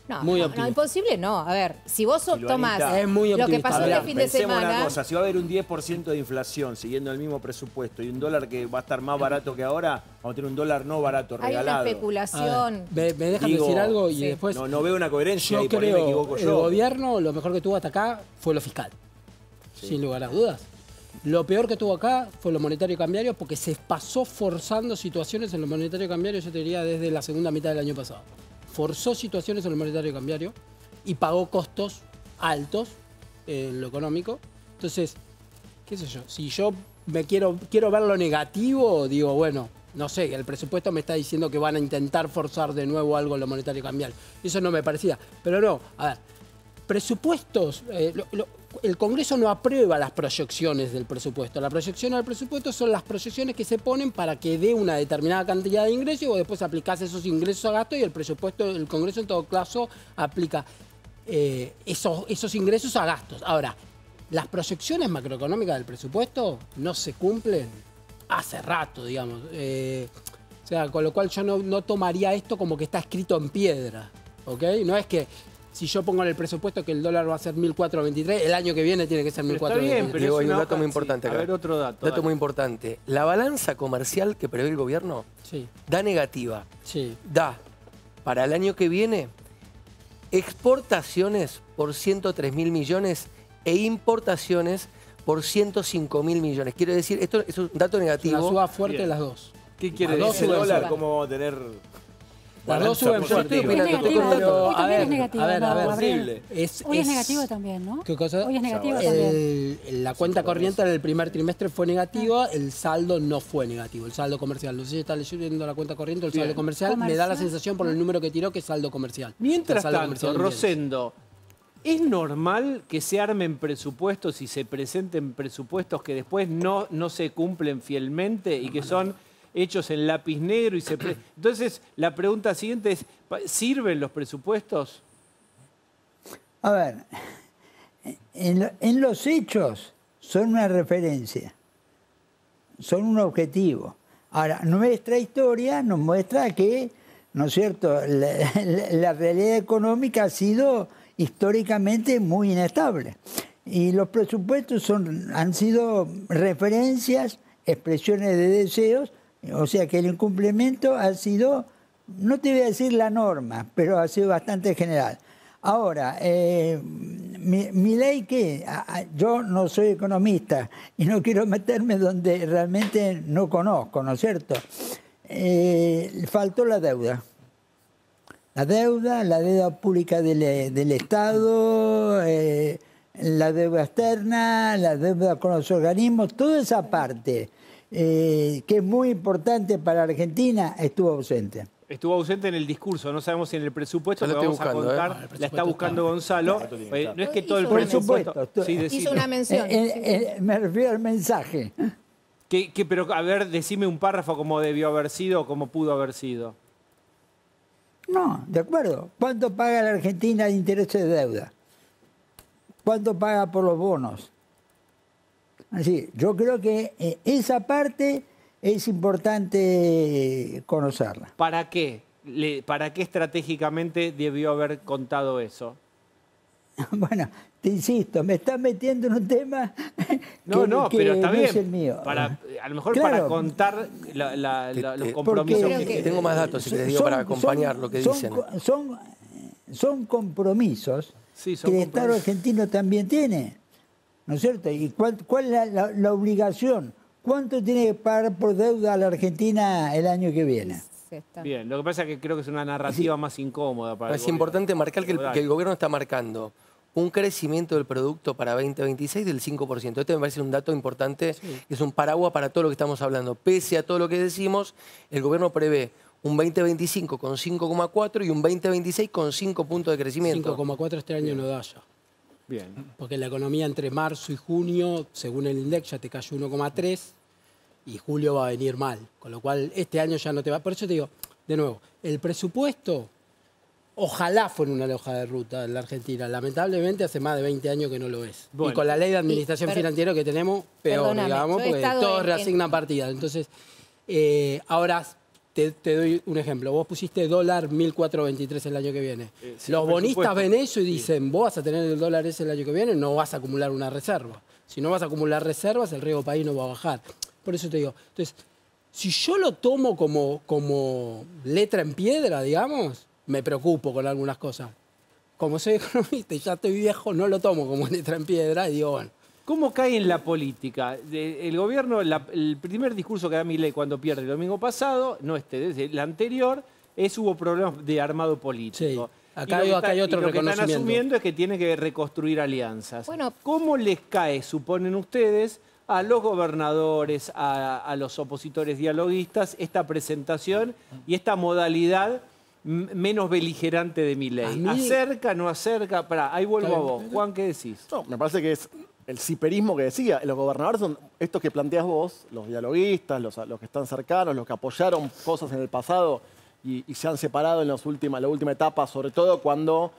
No, Muy no, optimista. imposible no. A ver, si vos tomás Es muy lo que optimista. pasó A ver, este fin de Pensemos semana... una cosa, si va a haber un 10% de inflación siguiendo el mismo presupuesto y un dólar que va a estar más barato que ahora, vamos a tener un dólar no barato, Hay una regalado. A ver, especulación. ¿Me dejan Digo, decir algo? Y sí. después... No veo una coherencia Yo y por ahí me creo equivoco el yo. gobierno lo mejor que tuvo hasta acá fue lo fiscal, sin lugar a dudas. Lo peor que tuvo acá fue lo monetario cambiario porque se pasó forzando situaciones en lo monetario cambiario, yo te diría, desde la segunda mitad del año pasado. Forzó situaciones en lo monetario cambiario y pagó costos altos en lo económico. Entonces, qué sé yo, si yo quiero ver lo negativo, digo, bueno, no sé, el presupuesto me está diciendo que van a intentar forzar de nuevo algo en lo monetario cambiario. Eso no me parecía. Pero no, a ver, presupuestos, el Congreso no aprueba las proyecciones del presupuesto. La proyección al presupuesto son las proyecciones que se ponen para que dé una determinada cantidad de ingresos y vos después aplicás esos ingresos a gasto y el presupuesto, el Congreso en todo caso aplica esos ingresos a gastos. Ahora, las proyecciones macroeconómicas del presupuesto no se cumplen hace rato, digamos. O sea, con lo cual yo no tomaría esto como que está escrito en piedra, ¿ok? No es que si yo pongo en el presupuesto que el dólar va a ser 1.423, el año que viene tiene que ser 1.423. Está bien, pero Diego, es hay un una dato hoja- muy importante sí. acá. A ver, otro dato. Dato dale. muy importante. La balanza comercial que prevé el gobierno Sí, da negativa. sí. Da para el año que viene exportaciones por 103.000 millones e importaciones por 105.000 millones. Quiero decir, esto es un dato Una negativo. suba fuerte Bien. las dos. ¿Qué quiere Las dos decir? El suben dólar, fuerte. ¿cómo vamos a tener Las dos balanza suben Yo estoy fuerte. opinando, Es estoy negativa. contando. Hoy también a es negativa, ver, no, a ver. Gabriel. Hoy es negativo también, ¿no? ¿Qué cosa? Hoy es negativo también. La cuenta corriente en el primer trimestre fue negativa, el saldo no fue negativo, el saldo comercial. No sé si está leyendo la cuenta corriente o el Bien. saldo comercial. Me da la Comercial. sensación por el número que tiró que es saldo comercial. Mientras El saldo tanto, comercial en bienes. Rosendo, ¿Es normal que se armen presupuestos y se presenten presupuestos que después no se cumplen fielmente y que son hechos en lápiz negro? Entonces, la pregunta siguiente es, ¿sirven los presupuestos? A ver, en los hechos son una referencia, son un objetivo. Ahora, nuestra historia nos muestra que, ¿no es cierto?, la realidad económica ha sido históricamente muy inestable. Y los presupuestos han sido referencias, expresiones de deseos, o sea que el incumplimiento ha sido, no te voy a decir la norma, pero ha sido bastante general. Ahora, mi ley que yo no soy economista y no quiero meterme donde realmente no conozco, ¿no es cierto? Faltó la deuda. La deuda pública del Estado, la deuda externa, la deuda con los organismos, toda esa parte que es muy importante para Argentina estuvo ausente. Estuvo ausente en el discurso, no sabemos si en el presupuesto que vamos a contar, No, la está buscando Gonzalo. No es que todo el Por presupuesto... supuesto. Sí, decilo. Hizo una mención. Me refiero al mensaje. Pero, a ver, decime un párrafo cómo debió haber sido o cómo pudo haber sido. No, de acuerdo. ¿Cuánto paga la Argentina de intereses de deuda? ¿Cuánto paga por los bonos? Así, yo creo que esa parte es importante conocerla. ¿Para qué? ¿Para qué estratégicamente debió haber contado eso? Bueno, te insisto, me estás metiendo en un tema No, pero está no bien. es el mío. A lo mejor Claro. para contar los compromisos que... Tengo más datos, si les digo, para acompañar lo que dicen. Son compromisos Sí, son que el Estado compromisos. argentino también tiene, ¿no es cierto? ¿Y cuál es la obligación? ¿Cuánto tiene que pagar por deuda a la Argentina el año que viene? Sí, está. Bien, lo que pasa es que creo que es una narrativa más incómoda para el Es gobierno. importante marcar que el gobierno está marcando un crecimiento del producto para 2026 del 5%. Este me parece un dato importante, que es un paraguas para todo lo que estamos hablando. Pese a todo lo que decimos, el gobierno prevé un 2025 con 5,4 y un 2026 con 5 puntos de crecimiento. 5,4 este año no da ya. Bien. Porque la economía entre marzo y junio, según el INDEC, ya te cayó 1,3 y julio va a venir mal. Con lo cual, este año ya no te va. Por eso te digo, de nuevo, el presupuesto, ojalá fuera una hoja de ruta en la Argentina. Lamentablemente, hace más de 20 años que no lo es. Bueno. Y con la ley de administración pero- financiera que tenemos, peor, Perdóname, digamos, yo he porque estado todos en- reasignan partidas. Entonces, ahora te doy un ejemplo. Vos pusiste dólar 1.423 el año que viene. Sí, Los por bonistas supuesto. ven eso y dicen, vos vas a tener el dólar ese el año que viene, no vas a acumular una reserva. Si no vas a acumular reservas, el riesgo país no va a bajar. Por eso te digo, entonces, si yo lo tomo como letra en piedra, digamos, me preocupo con algunas cosas. Como soy economista y ya estoy viejo, no lo tomo como letra en piedra y digo, bueno, ¿Cómo cae en la política? El gobierno, el primer discurso que da Milei cuando pierde el domingo pasado, no desde el anterior, hubo problemas de armado político. Sí. Acá hay otro y lo que están reconocimiento. asumiendo es que tiene que reconstruir alianzas. Bueno. ¿Cómo les cae, suponen ustedes, a los gobernadores, a los opositores dialoguistas, esta presentación y esta modalidad menos beligerante de Milei? A mí- ¿Acerca, no acerca? Pará, ahí vuelvo a vos. Juan, ¿qué decís? No, me parece que es el ciperismo que decía. Los gobernadores son estos que planteas vos, los dialoguistas, los que están cercanos, los que apoyaron cosas en el pasado y se han separado en la última etapa, sobre todo cuando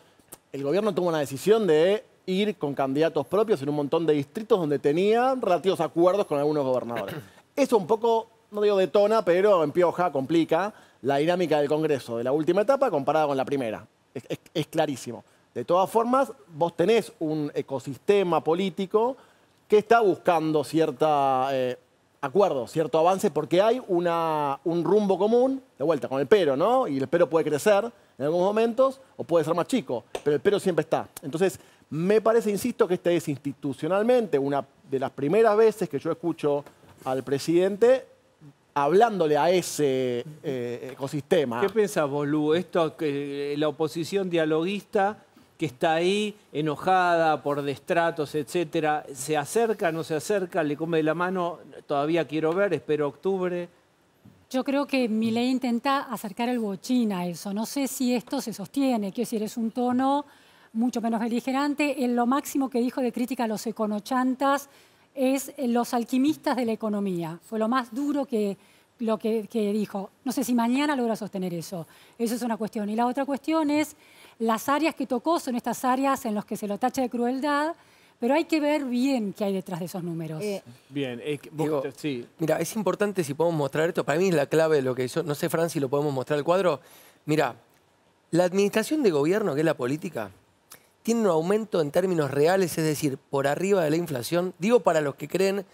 el gobierno toma una decisión de ir con candidatos propios en un montón de distritos donde tenía relativos acuerdos con algunos gobernadores. Eso un poco, no digo detona, pero empioja, complica la dinámica del Congreso de la última etapa comparada con la primera. Es clarísimo. De todas formas, vos tenés un ecosistema político que está buscando cierta acuerdo, cierto avance, porque hay un rumbo común, de vuelta, con el pero, ¿no? Y el pero puede crecer en algunos momentos o puede ser más chico, pero el pero siempre está. Entonces, me parece, insisto, que este es institucionalmente una de las primeras veces que yo escucho al presidente hablándole a ese ecosistema. ¿Qué pensás vos, Lu? Esto, que la oposición dialoguista que está ahí, enojada por destratos, etcétera, ¿se acerca, no se acerca, le come de la mano? Todavía quiero ver, espero octubre. Yo creo que Milei intenta acercar el bochín a eso. No sé si esto se sostiene. Quiero decir, es un tono mucho menos beligerante. Lo máximo que dijo de crítica a los econochantas es los alquimistas de la economía. Fue lo más duro que dijo. No sé si mañana logra sostener eso. Eso es una cuestión. Y la otra cuestión es las áreas que tocó son estas áreas en las que se lo tacha de crueldad, pero hay que ver bien qué hay detrás de esos números. Bien, Digo, sí. Mira, es importante si podemos mostrar esto. Para mí es la clave de lo que hizo. No sé, Fran, si lo podemos mostrar el cuadro. Mira, la administración de gobierno, que es la política, tiene un aumento en términos reales, es decir, por arriba de la inflación. Digo para los que creen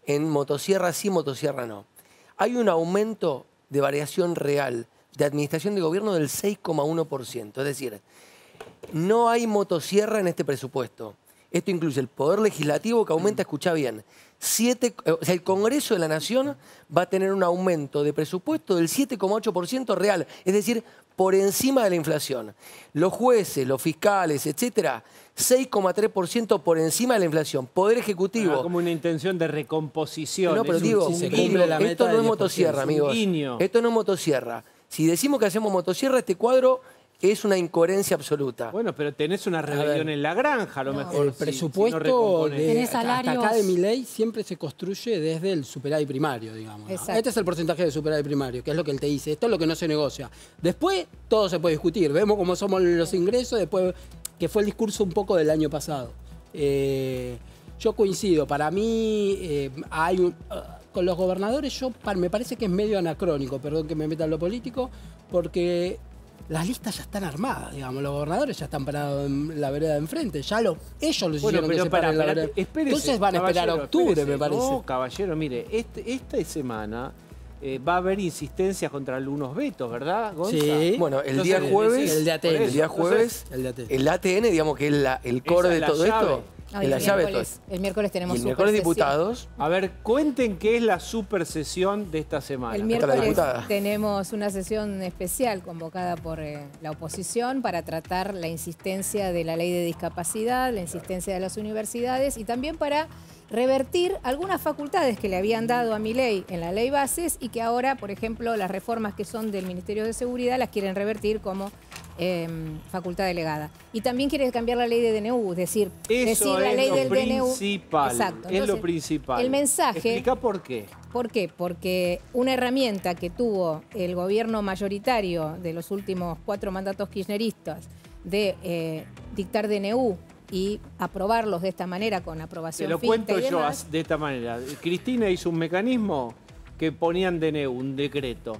en motosierra sí, motosierra no. Hay un aumento de variación real de administración de gobierno del 6,1%. Es decir, no hay motosierra en este presupuesto. Esto incluye el Poder Legislativo que aumenta, escuchá bien, el Congreso de la Nación va a tener un aumento de presupuesto del 7,8% real, es decir, por encima de la inflación. Los jueces, los fiscales, etcétera, 6,3% por encima de la inflación. Poder Ejecutivo. Como una intención de recomposición. No, pero digo, esto no es motosierra, amigos. Esto no es motosierra. Si decimos que hacemos motosierra, este cuadro es una incoherencia absoluta. Bueno, pero tenés una rebelión en la granja, a lo mejor. El presupuesto hasta acá de Milei siempre se construye desde el superávit primario, digamos, ¿no? Este es el porcentaje de superávit primario, que es lo que él te dice. Esto es lo que no se negocia. Después todo se puede discutir. Vemos cómo somos los ingresos, después que fue el discurso un poco del año pasado. Yo coincido. Para mí con los gobernadores me parece que es medio anacrónico, perdón que me meta en lo político, porque las listas ya están armadas, digamos, los gobernadores ya están parados en la vereda de enfrente, ellos los hicieron que se paren en la vereda. Entonces van a esperar a octubre, me parece. No, caballero, mire, esta semana va a haber insistencias contra algunos vetos, ¿verdad, Gonza? Sí. Bueno, el día jueves, el ATN, digamos que es el core de todo esto. No, el miércoles tenemos y el miércoles diputados. A ver, cuenten qué es la super sesión de esta semana. El miércoles tenemos una sesión especial convocada por la oposición para tratar la insistencia de la ley de discapacidad, la insistencia de las universidades y también para revertir algunas facultades que le habían dado a Milei en la ley bases y que ahora, por ejemplo, las reformas que son del Ministerio de Seguridad las quieren revertir como facultad delegada. Y también quiere cambiar la ley de DNU, es decir, la ley del DNU. Exacto. Es lo principal. El mensaje. ¿Explica por qué? ¿Por qué? Porque una herramienta que tuvo el gobierno mayoritario de los últimos 4 mandatos kirchneristas de dictar DNU y aprobarlos de esta manera con aprobación. Te lo cuento yo de esta manera. Cristina hizo un mecanismo que ponían DNU, un decreto.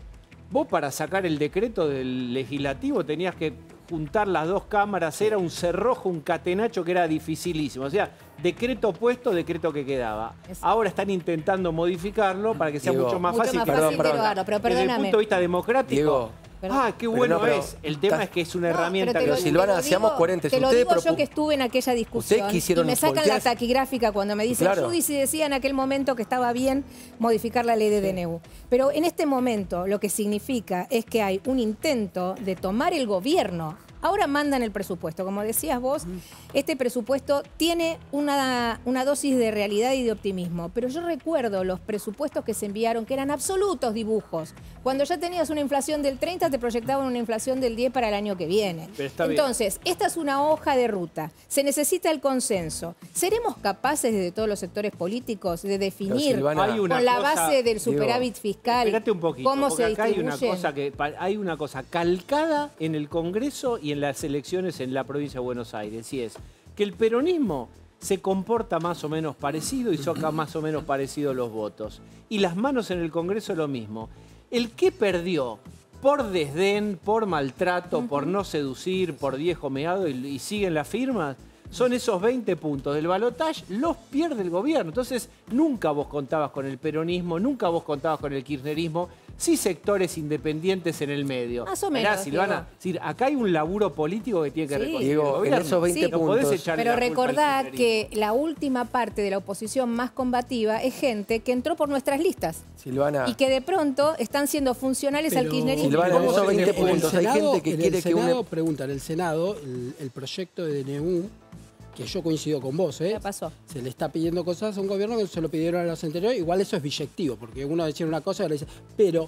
Vos para sacar el decreto del legislativo tenías que juntar las dos cámaras, era un cerrojo, un catenacho que era dificilísimo. O sea, decreto puesto, decreto que quedaba. Ahora están intentando modificarlo para que sea mucho más fácil. Pero desde el punto de vista democrático. Qué bueno es. El tema es que es una herramienta. Pero Silvana, seamos coherentes. Te lo digo yo que estuve en aquella discusión y me sacan la taquigráfica cuando me dicen Judith y decía en aquel momento que estaba bien modificar la ley de DNU. Pero en este momento lo que significa es que hay un intento de tomar el gobierno. Ahora mandan el presupuesto. Como decías vos, este presupuesto tiene una dosis de realidad y de optimismo. Pero yo recuerdo los presupuestos que se enviaron, que eran absolutos dibujos. Cuando ya tenías una inflación del 30, te proyectaban una inflación del 10 para el año que viene. Entonces, esta es una hoja de ruta. Se necesita el consenso. ¿Seremos capaces desde todos los sectores políticos de definir Silvana, con la base del superávit fiscal un poquito, cómo se acá distribuyen? hay una cosa calcada en el Congreso y en las elecciones en la provincia de Buenos Aires, y es que el peronismo se comporta más o menos parecido y saca más o menos parecido los votos. Y las manos en el Congreso lo mismo. El que perdió por desdén, por maltrato, por no seducir, por viejo meado y siguen las firmas, son esos 20 puntos del balotaje, los pierde el gobierno. Entonces, nunca vos contabas con el peronismo, nunca vos contabas con el kirchnerismo, sí sectores independientes en el medio. Más o menos, Silvana, acá hay un laburo político que tiene que reconocer el en gobierno. esos 20 puntos. Pero recordá que la última parte de la oposición más combativa es gente que entró por nuestras listas. Silvana. Y que de pronto están siendo funcionales al kirchnerismo. Silvana, en esos 20 puntos hay gente que quiere que uno pregunta en el Senado el proyecto de DNU, que yo coincido con vos, ¿Qué pasó? Se le está pidiendo cosas a un gobierno que se lo pidieron a los anteriores. Igual eso es biyectivo, porque uno decía una cosa y le dice, pero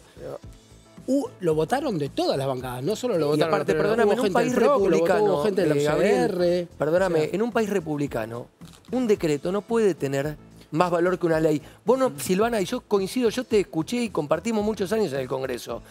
lo votaron de todas las bancadas, no solo lo Y votaron aparte, pero perdóname, hubo en un gente del país PRO, lo votó, republicano, hubo gente de la Gabriel, UCR. perdóname, O sea, en un país republicano, un decreto no puede tener más valor que una ley. Vos no, Silvana, y yo coincido, yo te escuché y compartimos muchos años en el Congreso.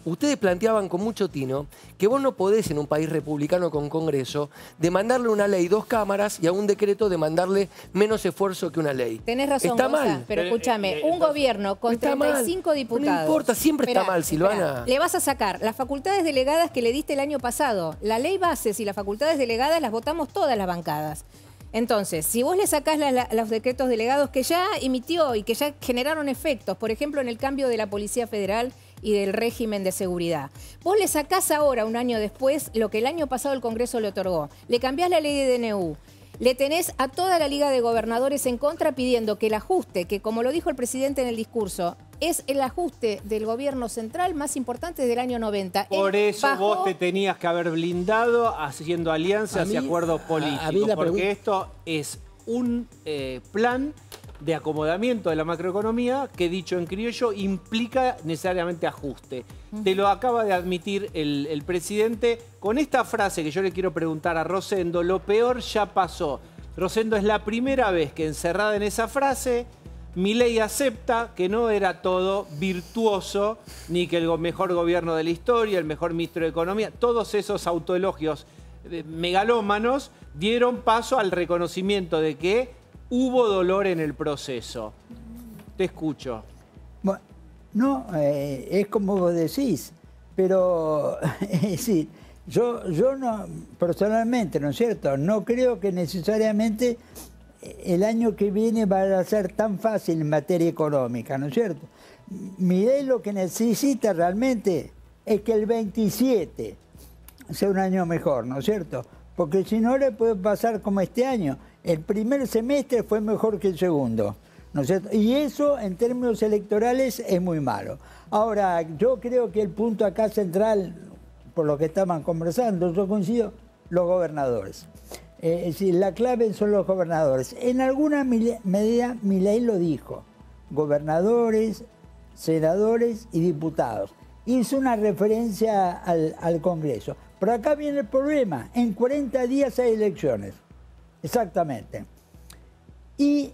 Ustedes planteaban con mucho tino que vos no podés en un país republicano con Congreso demandarle una ley 2 cámaras y a un decreto demandarle menos esfuerzo que una ley. Tenés razón, Está Gonza, mal. pero escúchame, un gobierno con Está mal. 35 diputados. No importa, siempre está mal, Silvana. Esperá. Le vas a sacar las facultades delegadas que le diste el año pasado. La ley bases y las facultades delegadas las votamos todas las bancadas. Entonces, si vos le sacás los decretos delegados que ya emitió y que ya generaron efectos, por ejemplo, en el cambio de la Policía Federal y del régimen de seguridad, vos le sacás ahora, un año después, lo que el año pasado el Congreso le otorgó, le cambiás la ley de DNU, le tenés a toda la Liga de Gobernadores en contra pidiendo que el ajuste, que como lo dijo el presidente en el discurso, es el ajuste del gobierno central más importante del año 90. Por eso vos te tenías que haber blindado haciendo alianzas y acuerdos políticos, porque esto es un plan de acomodamiento de la macroeconomía que, dicho en criollo, implica necesariamente ajuste. Te lo acaba de admitir el presidente con esta frase que yo le quiero preguntar a Rosendo: lo peor ya pasó. Rosendo, es la primera vez que, encerrada en esa frase, Milei acepta que no era todo virtuoso, ni que el mejor gobierno de la historia, el mejor ministro de Economía, todos esos autoelogios megalómanos dieron paso al reconocimiento de que hubo dolor en el proceso. Te escucho. Bueno, no, es como vos decís, pero es decir, yo no, personalmente, ¿no es cierto? No creo que necesariamente el año que viene va a ser tan fácil en materia económica, ¿no es cierto? Milei lo que necesita realmente es que el 27 sea un año mejor, ¿no es cierto? Porque si no le puede pasar como este año. El primer semestre fue mejor que el segundo, ¿no es cierto? Y eso en términos electorales es muy malo. Ahora, yo creo que el punto acá central, por lo que estaban conversando, yo coincido, los gobernadores. Es decir, la clave son los gobernadores. En alguna medida Milei lo dijo: gobernadores, senadores y diputados. Hizo una referencia al Congreso. Pero acá viene el problema: en 40 días hay elecciones. Exactamente. Y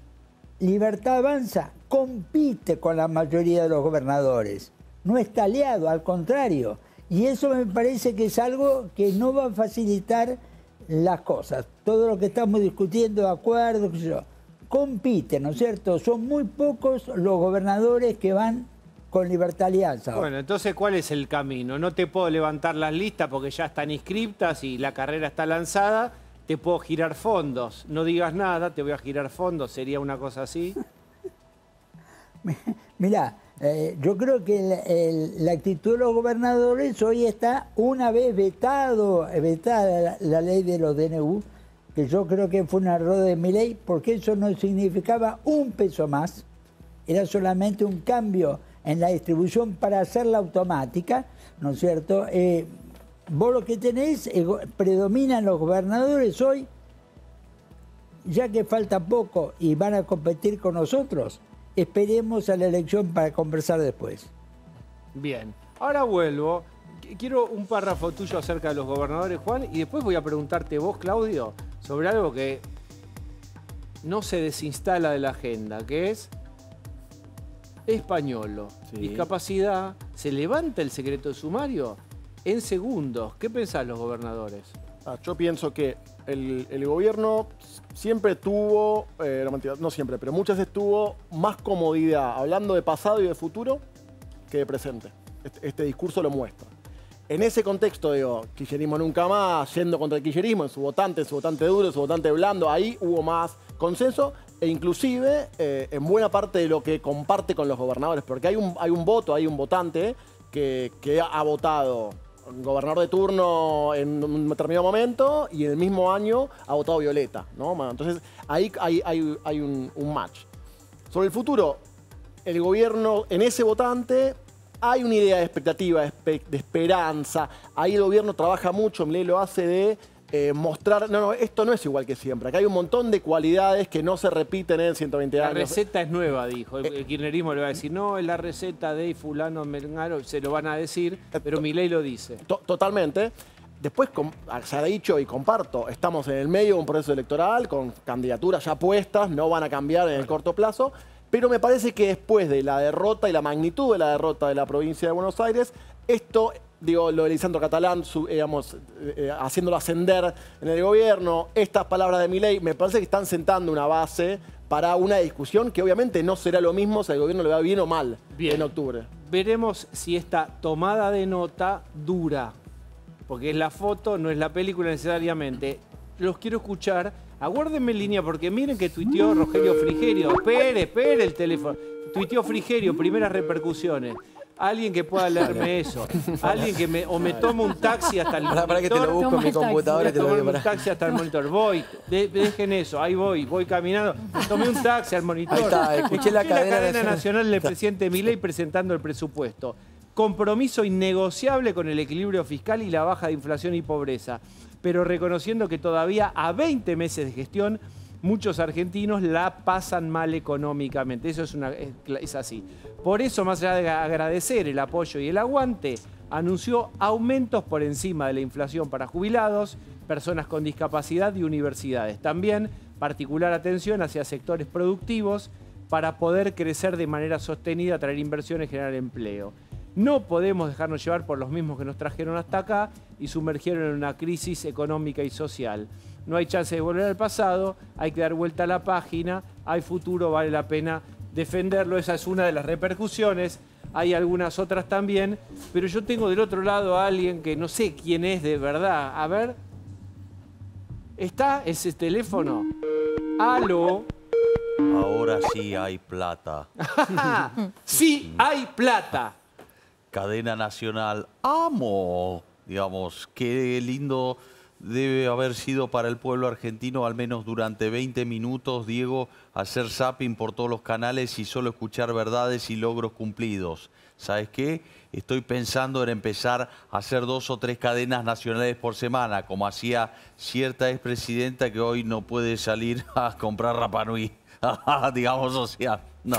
Libertad Avanza compite con la mayoría de los gobernadores. No está aliado, al contrario. Y eso me parece que es algo que no va a facilitar las cosas. Todo lo que estamos discutiendo, de acuerdo, qué sé yo, compite, ¿no es cierto? Son muy pocos los gobernadores que van con Libertad Alianza. Bueno, entonces, ¿cuál es el camino? No te puedo levantar las listas porque ya están inscriptas y la carrera está lanzada. Te puedo girar fondos. No digas nada, te voy a girar fondos. ¿Sería una cosa así? Mirá, yo creo que la actitud de los gobernadores hoy está, una vez vetada la ley de los DNU, que yo creo que fue un error de Milei, porque eso no significaba un peso más, era solamente un cambio en la distribución para hacerla automática, ¿no es cierto? Vos lo que tenés, predominan los gobernadores hoy, ya que falta poco y van a competir con nosotros. Esperemos a la elección para conversar después. Bien, ahora vuelvo. Quiero un párrafo tuyo acerca de los gobernadores, Juan, y después voy a preguntarte vos, Claudio, sobre algo que no se desinstala de la agenda, que es Españolo. Sí. Discapacidad, se levanta el secreto de sumario en segundos. ¿Qué pensás los gobernadores? Yo pienso que el gobierno siempre tuvo, no siempre, pero muchas veces tuvo más comodidad hablando de pasado y de futuro que de presente. Este discurso lo muestra. En ese contexto, digo, kirchnerismo nunca más, yendo contra el kirchnerismo, en su votante duro, en su votante blando, ahí hubo más consenso, e inclusive en buena parte de lo que comparte con los gobernadores, porque hay un voto, hay un votante que ha votado gobernador de turno en un determinado momento y en el mismo año ha votado Violeta, ¿no? Entonces ahí hay un match. Sobre el futuro, el gobierno, en ese votante hay una idea de expectativa, de esperanza. Ahí el gobierno trabaja mucho, Milei lo hace, de mostrar, no, esto no es igual que siempre. Acá hay un montón de cualidades que no se repiten en 120 La años. receta es nueva, dijo. El kirchnerismo le va a decir, no, es la receta de fulano, Mengano, se lo van a decir, pero Milei lo dice. Totalmente. Después se ha dicho y comparto, estamos en el medio de un proceso electoral con candidaturas ya puestas, no van a cambiar en el corto plazo, pero me parece que después de la derrota y la magnitud de la derrota de la provincia de Buenos Aires, esto, digo, lo de Lisandro Catalán, digamos, haciéndolo ascender en el gobierno, estas palabras de Milei, me parece que están sentando una base para una discusión que obviamente no será lo mismo si al gobierno le va bien o mal en octubre. Veremos si esta tomada de nota dura. Porque es la foto, no es la película necesariamente. Los quiero escuchar. Aguárdenme en línea porque miren que tuiteó Rogelio Frigerio. Espere el teléfono. Tuiteó Frigerio, primeras repercusiones. Alguien que pueda leerme eso. Alguien que me toma un taxi hasta el monitor. Para que te lo busco en mi computadora y te lo Tomé digo. un taxi hasta el monitor. Dejen eso, ahí voy caminando. Tomé un taxi al monitor. Ahí está, escuché la cadena nacional del presidente Milei presentando el presupuesto. Compromiso innegociable con el equilibrio fiscal y la baja de inflación y pobreza, pero reconociendo que todavía a 20 meses de gestión muchos argentinos la pasan mal económicamente. Eso es así. Por eso, más allá de agradecer el apoyo y el aguante, anunció aumentos por encima de la inflación para jubilados, personas con discapacidad y universidades. También particular atención hacia sectores productivos para poder crecer de manera sostenida, traer inversiones y generar empleo. No podemos dejarnos llevar por los mismos que nos trajeron hasta acá y sumergieron en una crisis económica y social. No hay chance de volver al pasado, hay que dar vuelta a la página, hay futuro, vale la pena defenderlo. Esa es una de las repercusiones, hay algunas otras también, pero yo tengo del otro lado a alguien que no sé quién es de verdad. A ver, ¿está ese teléfono? ¡Aló! Ahora sí hay plata. ¡Sí hay plata! Cadena nacional, amo. Digamos, qué lindo debe haber sido para el pueblo argentino, al menos durante 20 minutos, Diego, hacer zapping por todos los canales y solo escuchar verdades y logros cumplidos. ¿Sabes qué? Estoy pensando en empezar a hacer 2 o 3 cadenas nacionales por semana, como hacía cierta expresidenta que hoy no puede salir a comprar Rapa Nui. Digamos, o sea, no.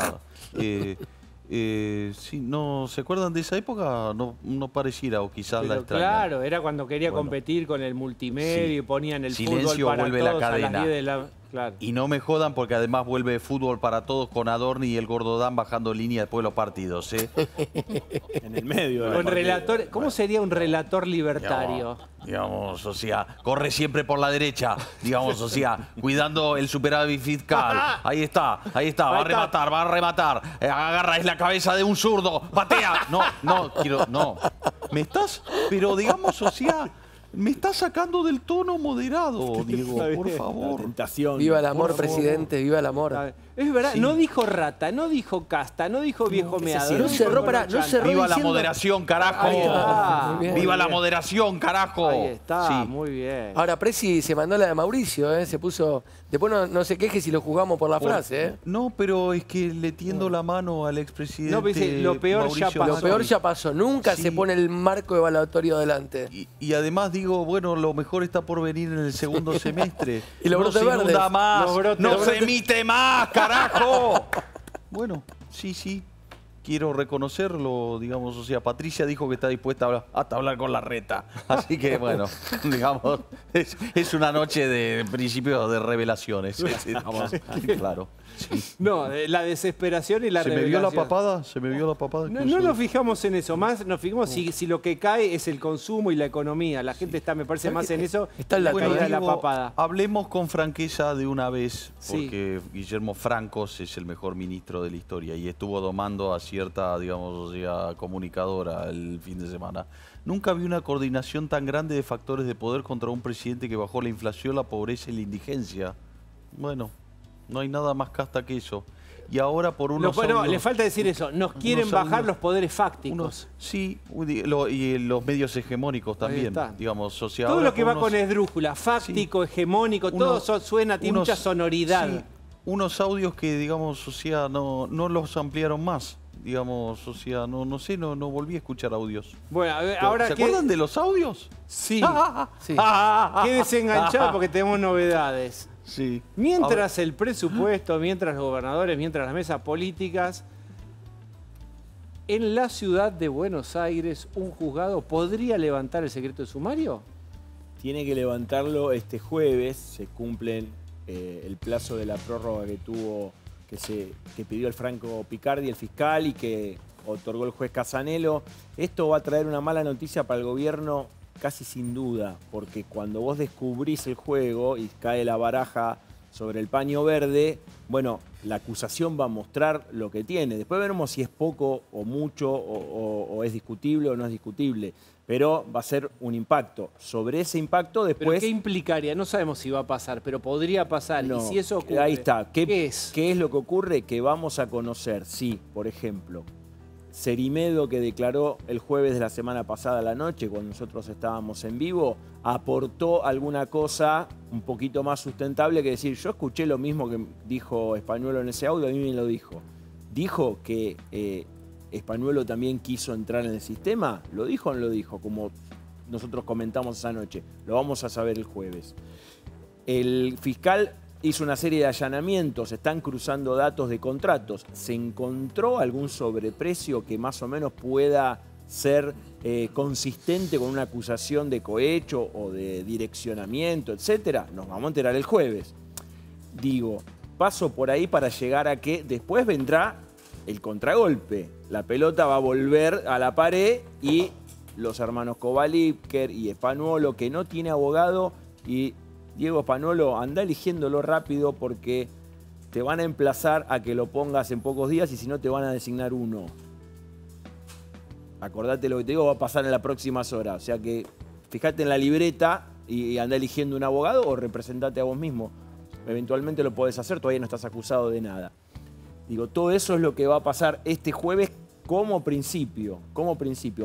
Sí, ¿no se acuerdan de esa época? No pareciera, o quizás pero la extrañan. Claro, era cuando quería competir con el multimedia y ponían el Silencio, fútbol para vuelve todos la cadena. a las 10 de la... Claro. Y no me jodan porque además vuelve fútbol para todos con Adorni y el Gordodán bajando línea después de los partidos. En el medio. Con relator, ¿cómo sería un relator libertario? Digamos, o sea, corre siempre por la derecha, digamos, o sea, cuidando el superávit fiscal. Ahí está, va a rematar. Agarra, es la cabeza de un zurdo, patea. No. ¿Me estás? Pero digamos, o sea, me estás sacando del tono moderado, Diego, por favor. Tentación. Viva el amor, presidente, viva el amor. Es verdad, sí. No dijo rata, no dijo casta, no dijo viejo meado. No cerró Viva la moderación, carajo. Viva la moderación, carajo. Ahí está, muy bien. Ahora, Presi se mandó la de Mauricio, se puso... Después no se queje si lo jugamos por la frase, No, pero es que le tiendo la mano al expresidente. No, pero dice, lo peor ya pasó. Lo peor ya pasó. Nunca se pone el marco evaluatorio delante. Y además digo, bueno, lo mejor está por venir en el segundo semestre. Y los brotes verdes. Inunda más, no se emite más, carajo. Bueno, sí. Quiero reconocerlo, digamos, o sea, Patricia dijo que está dispuesta hasta hablar con la reta. Así que, bueno, digamos, es una noche de principios de revelaciones. Digamos, claro. Sí. No, la desesperación y la revelación. ¿Se me vio la papada? No nos fijamos en eso, más nos fijamos si lo que cae es el consumo y la economía. La gente está, me parece, más en eso. Está en la caída de la papada. Hablemos con franqueza de una vez, porque Guillermo Francos es el mejor ministro de la historia y estuvo domando a cierta, digamos, o sea, comunicadora el fin de semana. Nunca vi una coordinación tan grande de factores de poder contra un presidente que bajó la inflación, la pobreza y la indigencia. Bueno, no hay nada más casta que eso. Y ahora por unos audios, le falta decir eso. Nos quieren bajar los poderes fácticos. Sí, y los medios hegemónicos también. Digamos, o sea, todo lo que va con esdrújula, fáctico, hegemónico, todo suena, tiene mucha sonoridad. Sí, unos audios que, digamos, o sea, no los ampliaron más. digamos, o sea, no sé, no volví a escuchar audios. Bueno, a ver, ahora ¿Se acuerdan de los audios? Sí. Sí. Quédese enganchado porque tenemos novedades. Sí. Mientras el presupuesto, mientras los gobernadores, mientras las mesas políticas, en la ciudad de Buenos Aires, un juzgado podría levantar el secreto de sumario. Tiene que levantarlo este jueves, se cumplen el plazo de la prórroga que pidió el Franco Picardi, el fiscal, y que otorgó el juez Casanelo. Esto va a traer una mala noticia para el gobierno casi sin duda, porque cuando vos descubrís el juego y cae la baraja sobre el paño verde, bueno, la acusación va a mostrar lo que tiene. Después veremos si es poco o mucho o es discutible o no es discutible. Pero va a ser un impacto. Sobre ese impacto después... ¿Pero qué implicaría? No sabemos si va a pasar, pero podría pasar. No, y si eso ocurre, ahí está. ¿qué es? ¿Qué es lo que ocurre? Que vamos a conocer si, por ejemplo, Cerimedo, que declaró el jueves de la semana pasada a la noche, cuando nosotros estábamos en vivo, aportó alguna cosa un poquito más sustentable que decir, yo escuché lo mismo que dijo Españuelo en ese audio, a mí me lo dijo. Dijo que Españuelo también quiso entrar en el sistema. ¿Lo dijo o no lo dijo? Como nosotros comentamos esa noche. Lo vamos a saber el jueves. El fiscal hizo una serie de allanamientos, están cruzando datos de contratos. ¿Se encontró algún sobreprecio que más o menos pueda ser consistente con una acusación de cohecho o de direccionamiento, etcétera? Nos vamos a enterar el jueves. Digo, paso por ahí para llegar a que después vendrá el contragolpe. La pelota va a volver a la pared y los hermanos Kovalipker y Espanuolo, que no tiene abogado, y Diego Espanuolo, anda eligiéndolo rápido porque te van a emplazar a que lo pongas en pocos días y si no te van a designar uno. Acordate lo que te digo, va a pasar en las próximas horas. O sea que fíjate en la libreta y anda eligiendo un abogado o representate a vos mismo. Eventualmente lo podés hacer, todavía no estás acusado de nada. Digo, todo eso es lo que va a pasar este jueves como principio.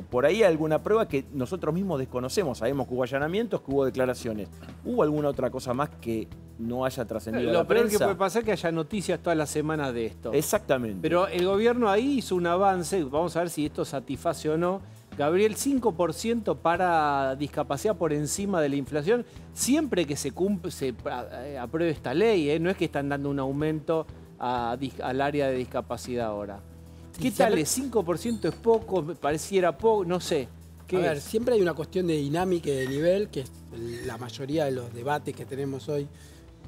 Por ahí hay alguna prueba que nosotros mismos desconocemos. Sabemos que hubo allanamientos, que hubo declaraciones. ¿Hubo alguna otra cosa más que no haya trascendido a la Lo peor que prensa? puede pasar es que haya noticias todas las semanas de esto. Exactamente. Pero el gobierno ahí hizo un avance, vamos a ver si esto satisface o no. Gabriel, 5% para discapacidad por encima de la inflación, siempre que se apruebe esta ley, no es que están dando un aumento al área de discapacidad ahora. ¿Qué tal? ¿5% es poco? ¿Pareciera poco? No sé. A ver, siempre hay una cuestión de dinámica y de nivel, que es la mayoría de los debates que tenemos hoy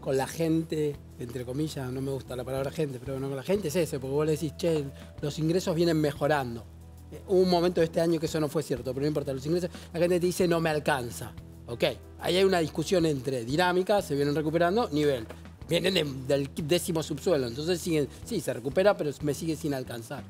con la gente, entre comillas, no me gusta la palabra gente, pero bueno, con la gente es ese, porque vos le decís, che, los ingresos vienen mejorando. Hubo un momento de este año que eso no fue cierto, pero no importa, los ingresos, la gente te dice, no me alcanza. Ok, ahí hay una discusión entre dinámica, se vienen recuperando, nivel. Vienen del 10º subsuelo, entonces siguen, sí, se recupera, pero me sigue sin alcanzar.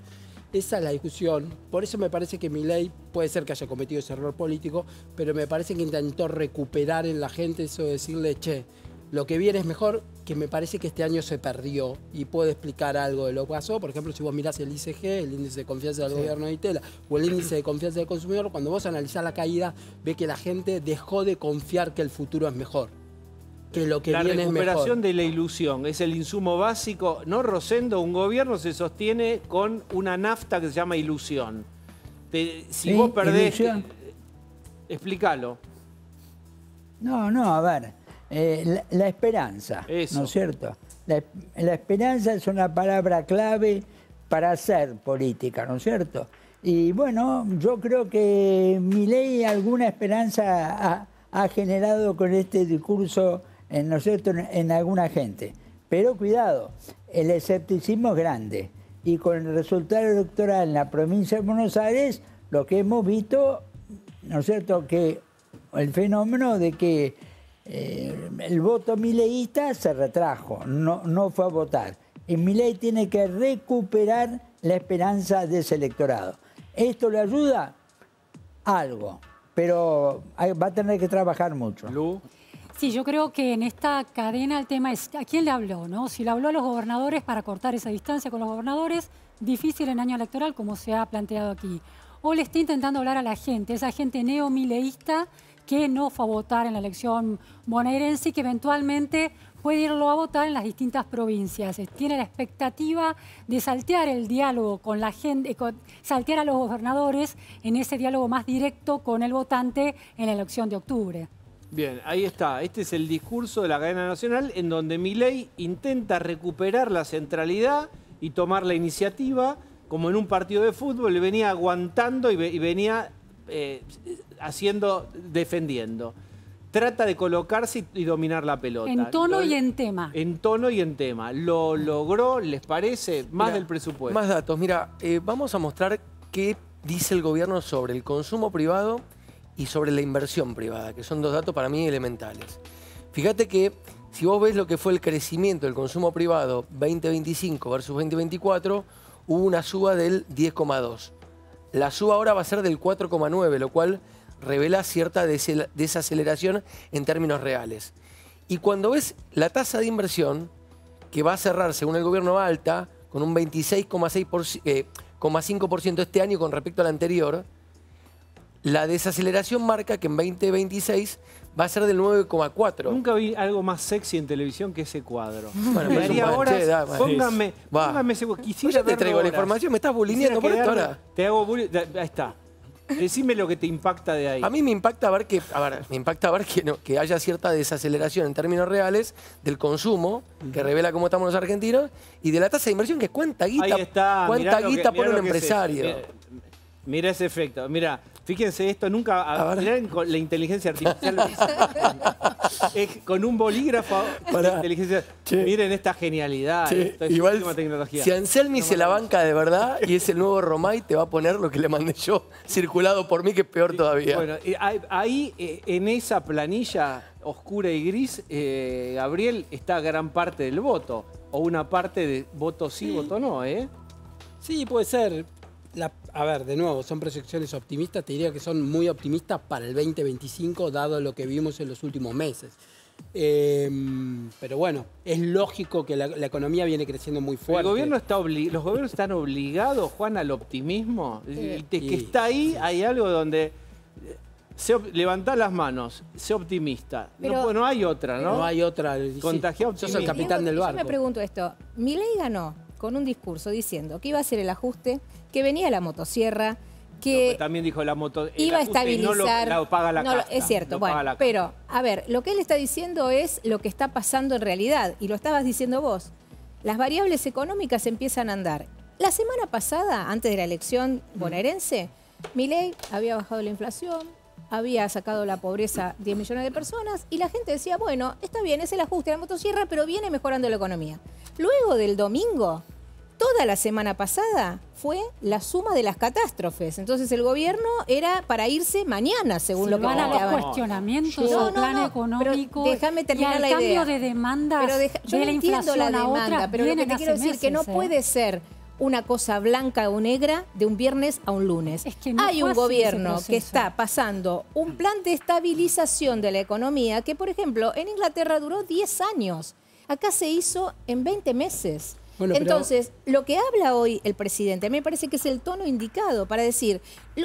Esa es la discusión. Por eso me parece que Milei puede ser que haya cometido ese error político, pero me parece que intentó recuperar en la gente eso de decirle, che, lo que viene es mejor, que me parece que este año se perdió y puede explicar algo de lo que pasó. Por ejemplo, si vos mirás el ICG, el índice de confianza del gobierno de Itela, o el índice de confianza del consumidor, cuando vos analizás la caída, ve que la gente dejó de confiar que el futuro es mejor. Que lo que viene es mejor. La recuperación de la ilusión es el insumo básico. No, Rosendo, un gobierno se sostiene con una nafta que se llama ilusión. Si vos perdés... Explícalo. No, a ver. La esperanza, Eso. ¿no es cierto? La esperanza es una palabra clave para hacer política, ¿no es cierto? Y bueno, yo creo que Milei alguna esperanza ha generado con este discurso, ¿no es cierto?, en alguna gente. Pero cuidado, el escepticismo es grande. Y con el resultado electoral en la provincia de Buenos Aires, lo que hemos visto, ¿no es cierto?, que el fenómeno de que el voto mileísta se retrajo, no fue a votar. Y Milei tiene que recuperar la esperanza de ese electorado. ¿Esto le ayuda? Algo, pero va a tener que trabajar mucho. Lu. Sí, yo creo que en esta cadena el tema es a quién le habló, ¿no? Si le habló a los gobernadores para cortar esa distancia con los gobernadores, difícil en año electoral como se ha planteado aquí. O le está intentando hablar a la gente, esa gente neomileísta que no fue a votar en la elección bonaerense y que eventualmente puede irlo a votar en las distintas provincias. Tiene la expectativa de saltear el diálogo con la gente, saltear a los gobernadores en ese diálogo más directo con el votante en la elección de octubre. Bien, ahí está. Este es el discurso de la cadena nacional en donde Milei intenta recuperar la centralidad y tomar la iniciativa, como en un partido de fútbol, le venía aguantando y venía defendiendo. Trata de colocarse y dominar la pelota. En tono y en tema. En tono y en tema. ¿Lo logró, les parece? Más del presupuesto. Más datos. Mira, vamos a mostrar qué dice el gobierno sobre el consumo privado y sobre la inversión privada, que son dos datos para mí elementales. Fíjate que si vos ves lo que fue el crecimiento del consumo privado 2025 versus 2024, hubo una suba del 10,2. La suba ahora va a ser del 4,9, lo cual revela cierta desaceleración en términos reales. Y cuando ves la tasa de inversión, que va a cerrar, según el gobierno, alta, con un 26,5% este año con respecto al anterior, la desaceleración marca que en 2026 va a ser del 9,4. Nunca vi algo más sexy en televisión que ese cuadro. Bueno, me daría horas. Póngame ese cuadro. Pues ya te traigo la información, me estás bulineando por esto ahora. Te hago bullying. Ahí está. Decime lo que te impacta de ahí. A mí me impacta ver que, que haya cierta desaceleración en términos reales del consumo, que revela cómo estamos los argentinos, y de la tasa de inversión, que es cuánta guita, ahí está. cuánta guita pone un empresario. Mira ese efecto. Mira, fíjense esto, nunca... Mirá con la inteligencia artificial. Con un bolígrafo de inteligencia. Miren esta genialidad. Esto es igual, última tecnología. Si Anselmi se la banca de verdad y es el nuevo Romay, te va a poner lo que le mandé yo, circulado por mí, que es peor todavía. Bueno, ahí en esa planilla oscura y gris, Gabriel, está gran parte del voto. O una parte de voto sí, voto no, ¿eh? Sí, puede ser. A ver, de nuevo, son proyecciones optimistas. Te diría que son muy optimistas para el 2025, dado lo que vimos en los últimos meses. Pero bueno, es lógico que la economía viene creciendo muy fuerte. Los gobiernos están obligados, Juan, al optimismo. Que está ahí, hay algo donde... levantá las manos, sé optimista. No hay otra, ¿no? No hay otra. Contagiado optimismo. Sos el capitán del barco. Yo me pregunto esto. Milei ganó con un discurso diciendo que iba a hacer el ajuste, que venía la motosierra, que también dijo la moto iba a estabilizar. No lo paga la casta, es cierto, bueno, pero a ver, lo que él está diciendo es lo que está pasando en realidad, y lo estabas diciendo vos. Las variables económicas empiezan a andar. La semana pasada, antes de la elección bonaerense, Milei había bajado la inflación, había sacado la pobreza 10 millones de personas, y la gente decía, bueno, está bien, es el ajuste de la motosierra, pero viene mejorando la economía. Luego del domingo, toda la semana pasada fue la suma de las catástrofes. Entonces el gobierno era para irse mañana, según lo que van a los planteaban. cuestionamientos al plan económico. Déjame terminar la idea. Y al cambio de demandas yo de la inflación la a demanda, otras, pero lo que te quiero decir meses, que no puede ser una cosa blanca o negra de un viernes a un lunes. Es que no hay fue un así gobierno ese que proceso. está pasando un plan de estabilización de la economía que, por ejemplo, en Inglaterra duró 10 años. Acá se hizo en 20 meses. Bueno, entonces, lo que habla hoy el presidente, a mí me parece que es el tono indicado para decir,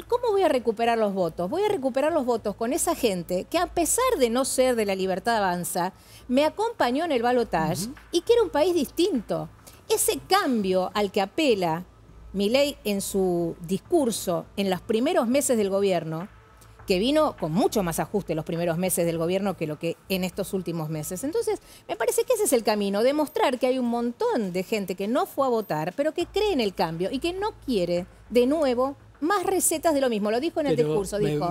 ¿cómo voy a recuperar los votos? Voy a recuperar los votos con esa gente que, a pesar de no ser de la Libertad Avanza, me acompañó en el balotaje y quiere un país distinto. Ese cambio al que apela Milei en su discurso en los primeros meses del gobierno, que vino con mucho más ajuste los primeros meses del gobierno que lo que en estos últimos meses. Entonces, me parece que ese es el camino, demostrar que hay un montón de gente que no fue a votar, pero que cree en el cambio y que no quiere, de nuevo, más recetas de lo mismo. Lo dijo en el discurso, dijo.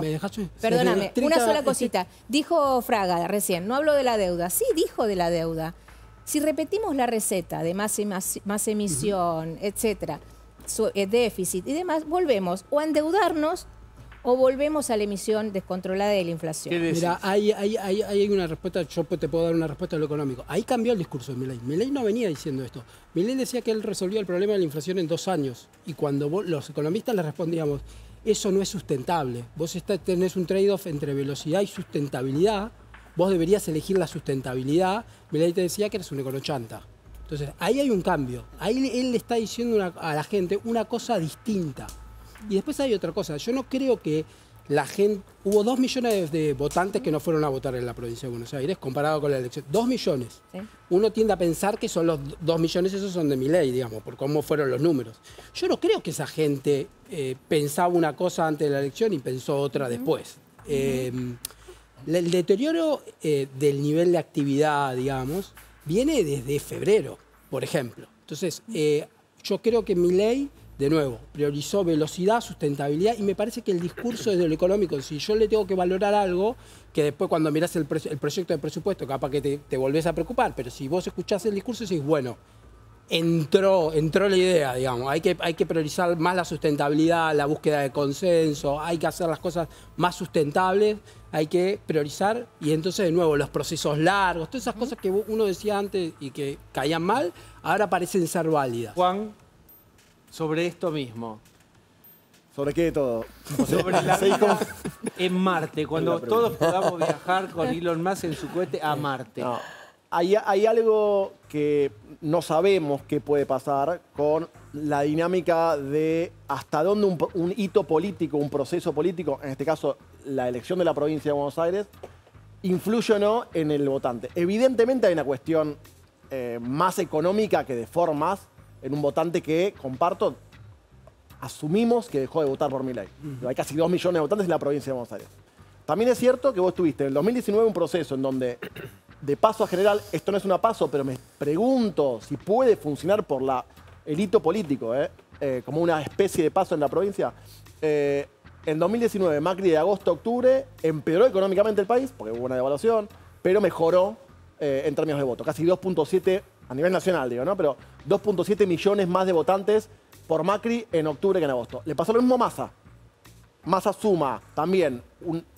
Perdóname, una sola cosita. Dijo Fraga recién, no habló de la deuda. Sí, dijo de la deuda. Si repetimos la receta de más emisión, etcétera, déficit y demás, volvemos o a endeudarnos o volvemos a la emisión descontrolada de la inflación. Mira, hay una respuesta, yo te puedo dar una respuesta a lo económico. Ahí cambió el discurso de Milei. Milei no venía diciendo esto. Milei decía que él resolvía el problema de la inflación en 2 años. Y cuando los economistas le respondíamos, eso no es sustentable. Vos tenés un trade-off entre velocidad y sustentabilidad. Vos deberías elegir la sustentabilidad. Milei te decía que eres un econochanta. Entonces, ahí hay un cambio. Ahí él le está diciendo a la gente una cosa distinta. Y después hay otra cosa. Yo no creo que la gente, hubo 2 millones de votantes que no fueron a votar en la provincia de Buenos Aires comparado con la elección. 2 millones. Sí. Uno tiende a pensar que son los 2 millones, esos son de Milei, digamos, por cómo fueron los números. Yo no creo que esa gente pensaba una cosa antes de la elección y pensó otra después. El deterioro del nivel de actividad, digamos, viene desde febrero, por ejemplo. Entonces, yo creo que Milei, de nuevo, priorizó velocidad, sustentabilidad, y me parece que el discurso desde lo económico, si yo le tengo que valorar algo, que después cuando mirás el proyecto de presupuesto, capaz que te volvés a preocupar, pero si vos escuchás el discurso decís, bueno, entró la idea, digamos, hay que priorizar más la sustentabilidad, la búsqueda de consenso, hay que hacer las cosas más sustentables, hay que priorizar, y entonces de nuevo los procesos largos, todas esas cosas que uno decía antes y que caían mal, ahora parecen ser válidas. Juan, sobre esto mismo. ¿Sobre qué de todo? Sobre la vida en Marte, cuando todos podamos viajar con Elon Musk en su cohete a Marte. No. Hay algo que no sabemos qué puede pasar con la dinámica de hasta dónde un hito político, un proceso político, en este caso la elección de la provincia de Buenos Aires, influye o no en el votante. Evidentemente hay una cuestión más económica que de formas en un votante que, comparto, asumimos que dejó de votar por Milei. Hay casi 2 millones de votantes en la provincia de Buenos Aires. También es cierto que vos tuviste en el 2019 un proceso en donde, de paso a general, esto no es una paso, pero me pregunto si puede funcionar por el hito político, como una especie de paso en la provincia. En 2019, Macri de agosto a octubre empeoró económicamente el país, porque hubo una devaluación, pero mejoró en términos de voto. Casi 2.7 a nivel nacional, digo, ¿no? Pero 2.7 millones más de votantes por Macri en octubre que en agosto. Le pasó lo mismo a Massa. Massa suma también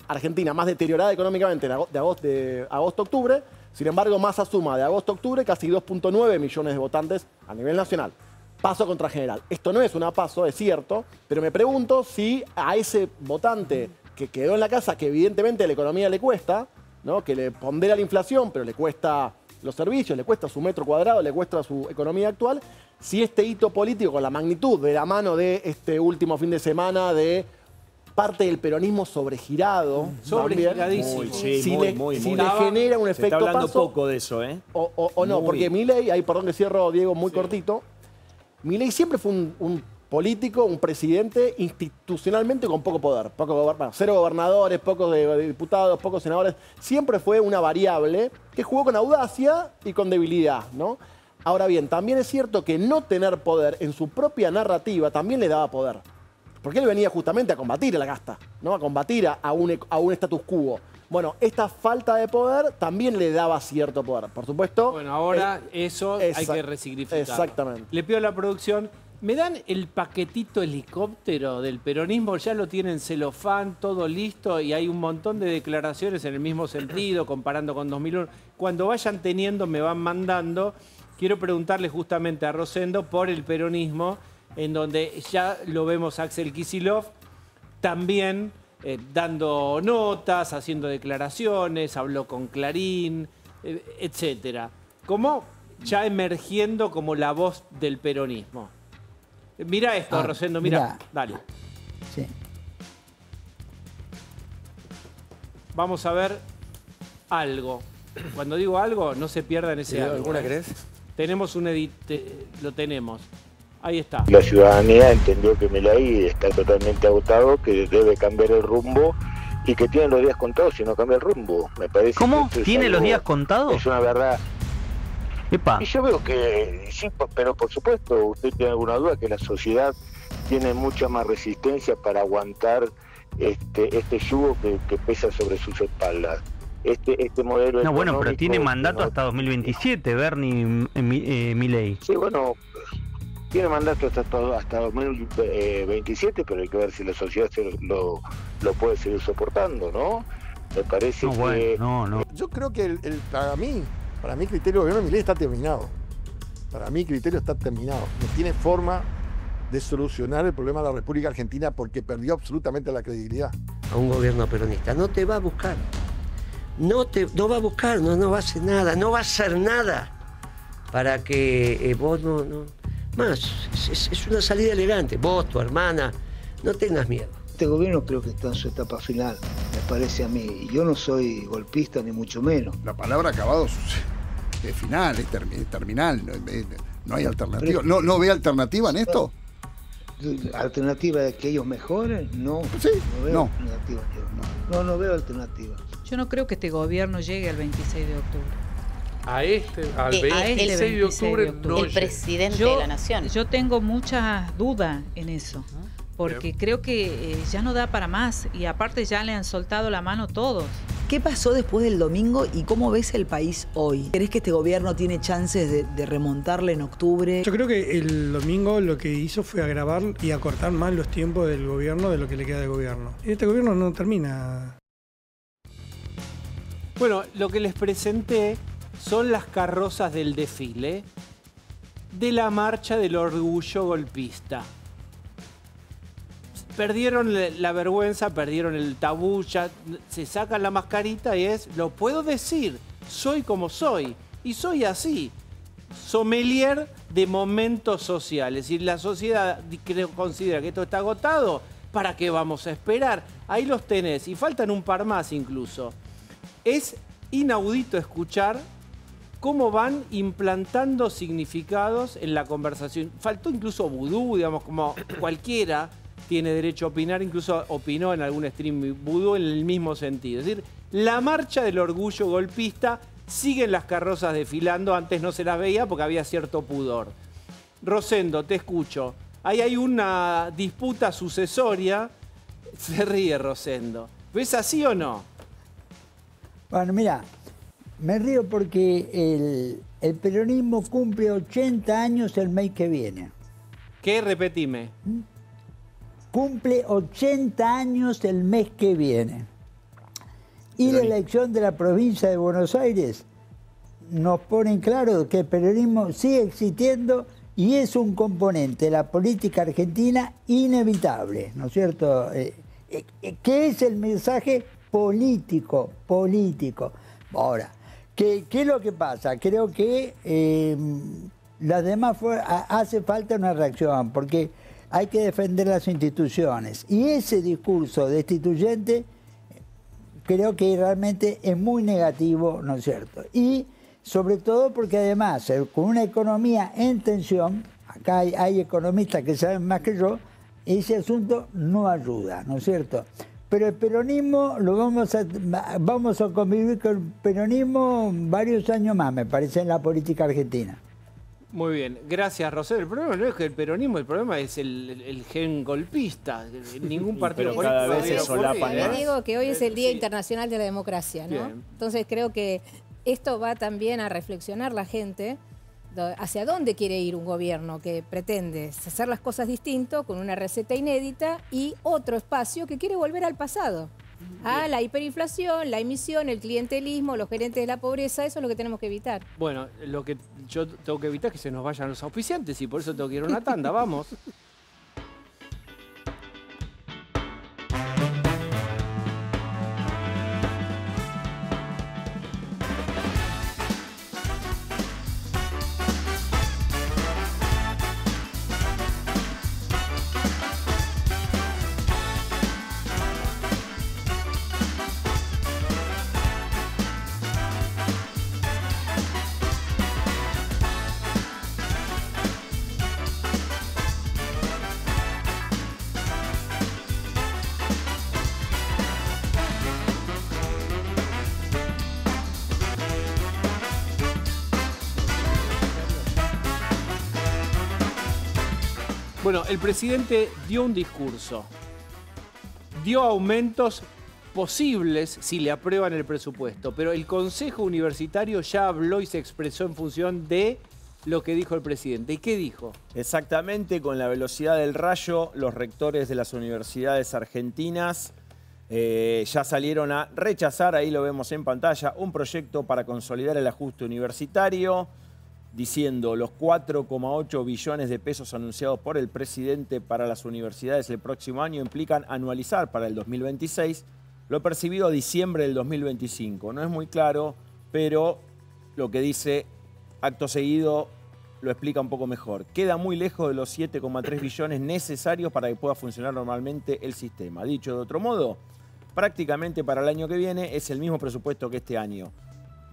Argentina más deteriorada económicamente de agosto a octubre. Sin embargo, Massa suma de agosto a octubre casi 2.9 millones de votantes a nivel nacional. Paso contra general. Esto no es una paso, es cierto, pero me pregunto si a ese votante que quedó en la casa, que evidentemente a la economía le cuesta, ¿no? Que le pondera la inflación, pero le cuesta los servicios, le cuesta su metro cuadrado, le cuesta su economía actual, si este hito político con la magnitud de la mano de este último fin de semana de parte del peronismo sobregirado, sobregiradísimo, si le genera un efecto se está hablando paso, poco de eso, ¿eh? O no, porque Milei, ahí perdón que cierro, Diego, muy cortito, Milei siempre fue un político, un presidente institucionalmente con poco poder. Cero gobernadores, pocos diputados, pocos senadores. Siempre fue una variable que jugó con audacia y con debilidad, ¿no? Ahora bien, también es cierto que no tener poder en su propia narrativa también le daba poder. Porque él venía justamente a combatir a la casta, ¿no? A combatir a un status quo. Bueno, esta falta de poder también le daba cierto poder. Por supuesto. Bueno, ahora eso hay que resignificar. Exactamente. Le pido a la producción, ¿me dan el paquetito helicóptero del peronismo? Ya lo tienen celofán, todo listo, y hay un montón de declaraciones en el mismo sentido, comparando con 2001. Cuando vayan teniendo, me van mandando. Quiero preguntarle justamente a Rosendo por el peronismo, en donde ya lo vemos a Axel Kicillof también dando notas, haciendo declaraciones, habló con Clarín, etcétera. Como ya emergiendo como la voz del peronismo. Mira esto, Rosendo, mira. Dale. Sí. Vamos a ver algo. Cuando digo algo, no se pierdan ese algo. ¿Alguna crees? Tenemos un lo tenemos. Ahí está. La ciudadanía entendió que Milei está totalmente agotado, que debe cambiar el rumbo y que tiene los días contados si no cambia el rumbo. Me parece. ¿Cómo? Que ¿Tiene los días contados? Es una verdad. Epa. Y yo veo que sí, pero por supuesto, usted tiene alguna duda que la sociedad tiene mucha más resistencia para aguantar este yugo que pesa sobre sus espaldas. Este modelo. No, bueno, pero tiene mandato hasta 2027, Bernie Milei. Sí, bueno, tiene mandato hasta 2027, pero hay que ver si la sociedad lo puede seguir soportando, ¿no? Me parece no, que... Bueno, no. Yo creo que para mi criterio, el gobierno de Milei está terminado. Para mi criterio está terminado. No tiene forma de solucionar el problema de la República Argentina porque perdió absolutamente la credibilidad. A un gobierno peronista no te va a buscar. No va a buscar, no va a hacer nada, no va a hacer nada para que vos no. Más, es una salida elegante. Vos, tu hermana, no tengas miedo. Este gobierno creo que está en su etapa final, me parece a mí. Y yo no soy golpista ni mucho menos. La palabra acabado es final, es terminal, no hay alternativa. ¿No ve alternativa en esto? ¿Alternativa de que ellos mejoren? No, sí, no veo alternativa. No veo alternativa. Yo no creo que este gobierno llegue al 26 de octubre. Al 26 de octubre no el presidente de la nación. Yo tengo muchas dudas en eso, porque creo que ya no da para más y aparte ya le han soltado la mano todos. ¿Qué pasó después del domingo y cómo ves el país hoy? ¿Crees que este gobierno tiene chances de remontarle en octubre? Yo creo que el domingo lo que hizo fue agravar y acortar más los tiempos del gobierno de lo que le queda de gobierno. Y este gobierno no termina. Bueno, lo que les presenté son las carrozas del desfile de la marcha del orgullo golpista. Perdieron la vergüenza, perdieron el tabú, ya se sacan la mascarita y lo puedo decir, soy como soy y soy así. Sommelier de momentos sociales. Y la sociedad considera que esto está agotado, ¿para qué vamos a esperar? Ahí los tenés y faltan un par más incluso. Es inaudito escuchar cómo van implantando significados en la conversación. Faltó incluso vudú, digamos, como cualquiera tiene derecho a opinar, incluso opinó en algún stream vudú en el mismo sentido. Es decir, la marcha del orgullo golpista, siguen las carrozas desfilando, antes no se las veía porque había cierto pudor. Rosendo, te escucho. Ahí hay una disputa sucesoria. Se ríe Rosendo. ¿Ves así o no? Bueno, mira, me río porque el peronismo cumple 80 años el mes que viene. ¿Qué? Repetime. Cumple 80 años el mes que viene. Y la elección de la provincia de Buenos Aires nos pone en claro que el peronismo sigue existiendo y es un componente de la política argentina inevitable, ¿no es cierto? ¿Qué es el mensaje político? Ahora, ¿qué es lo que pasa? Creo que las demás hace falta una reacción, porque hay que defender las instituciones. Y ese discurso destituyente creo que realmente es muy negativo, ¿no es cierto? Y sobre todo porque además, con una economía en tensión, acá hay economistas que saben más que yo, ese asunto no ayuda, ¿no es cierto? Pero el peronismo, vamos a convivir con el peronismo varios años más, me parece, en la política argentina. Muy bien, gracias Rosendo. El problema no es que el peronismo, el problema es el gen golpista. Ningún partido político. Cada vez se solapan. Yo digo que hoy es el Día Internacional de la Democracia, ¿no? Bien. Entonces creo que esto va también a reflexionar la gente hacia dónde quiere ir un gobierno que pretende hacer las cosas distinto, con una receta inédita y otro espacio que quiere volver al pasado. A la hiperinflación, la emisión, el clientelismo, los gerentes de la pobreza, eso es lo que tenemos que evitar. Bueno, lo que yo tengo que evitar es que se nos vayan los auspiciantes y por eso tengo que ir a una tanda, vamos. Bueno, el presidente dio un discurso, dio aumentos posibles si le aprueban el presupuesto, pero el Consejo Universitario ya habló y se expresó en función de lo que dijo el presidente. ¿Y qué dijo? Exactamente, con la velocidad del rayo, los rectores de las universidades argentinas ya salieron a rechazar, ahí lo vemos en pantalla, un proyecto para consolidar el ajuste universitario, diciendo los 4,8 billones de pesos anunciados por el presidente para las universidades el próximo año implican anualizar para el 2026 lo percibido a diciembre del 2025. No es muy claro, pero lo que dice acto seguido lo explica un poco mejor. Queda muy lejos de los 7,3 billones necesarios para que pueda funcionar normalmente el sistema. Dicho de otro modo, prácticamente para el año que viene es el mismo presupuesto que este año.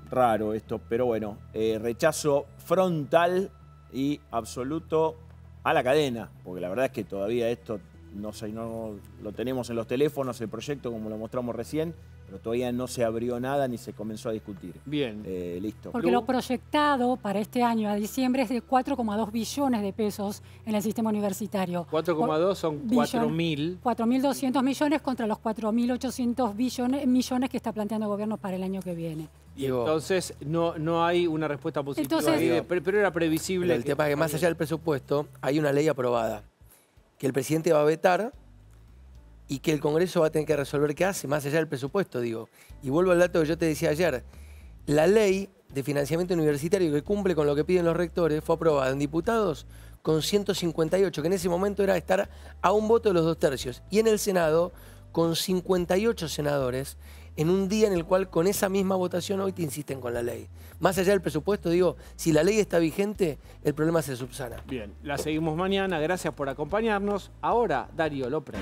Raro esto, pero bueno, rechazo frontal y absoluto a la cadena, porque la verdad es que todavía esto no lo tenemos en los teléfonos, el proyecto, como lo mostramos recién, pero todavía no se abrió nada ni se comenzó a discutir. Bien. Listo. Porque lo proyectado para este año, a diciembre, es de 4,2 billones de pesos en el sistema universitario. 4,2 son 4.000. 4.200 millones contra los 4.800 millones que está planteando el gobierno para el año que viene. Y entonces no hay una respuesta positiva. Entonces, pero era previsible. El tema es que más allá del presupuesto hay una ley aprobada que el presidente va a vetar y que el Congreso va a tener que resolver qué hace, más allá del presupuesto, digo. Y vuelvo al dato que yo te decía ayer. La ley de financiamiento universitario que cumple con lo que piden los rectores fue aprobada en diputados con 158, que en ese momento era estar a un voto de los 2 tercios. Y en el Senado con 58 senadores, en un día en el cual con esa misma votación hoy te insisten con la ley. Más allá del presupuesto, digo, si la ley está vigente, el problema se subsana. Bien, la seguimos mañana. Gracias por acompañarnos. Ahora, Darío López.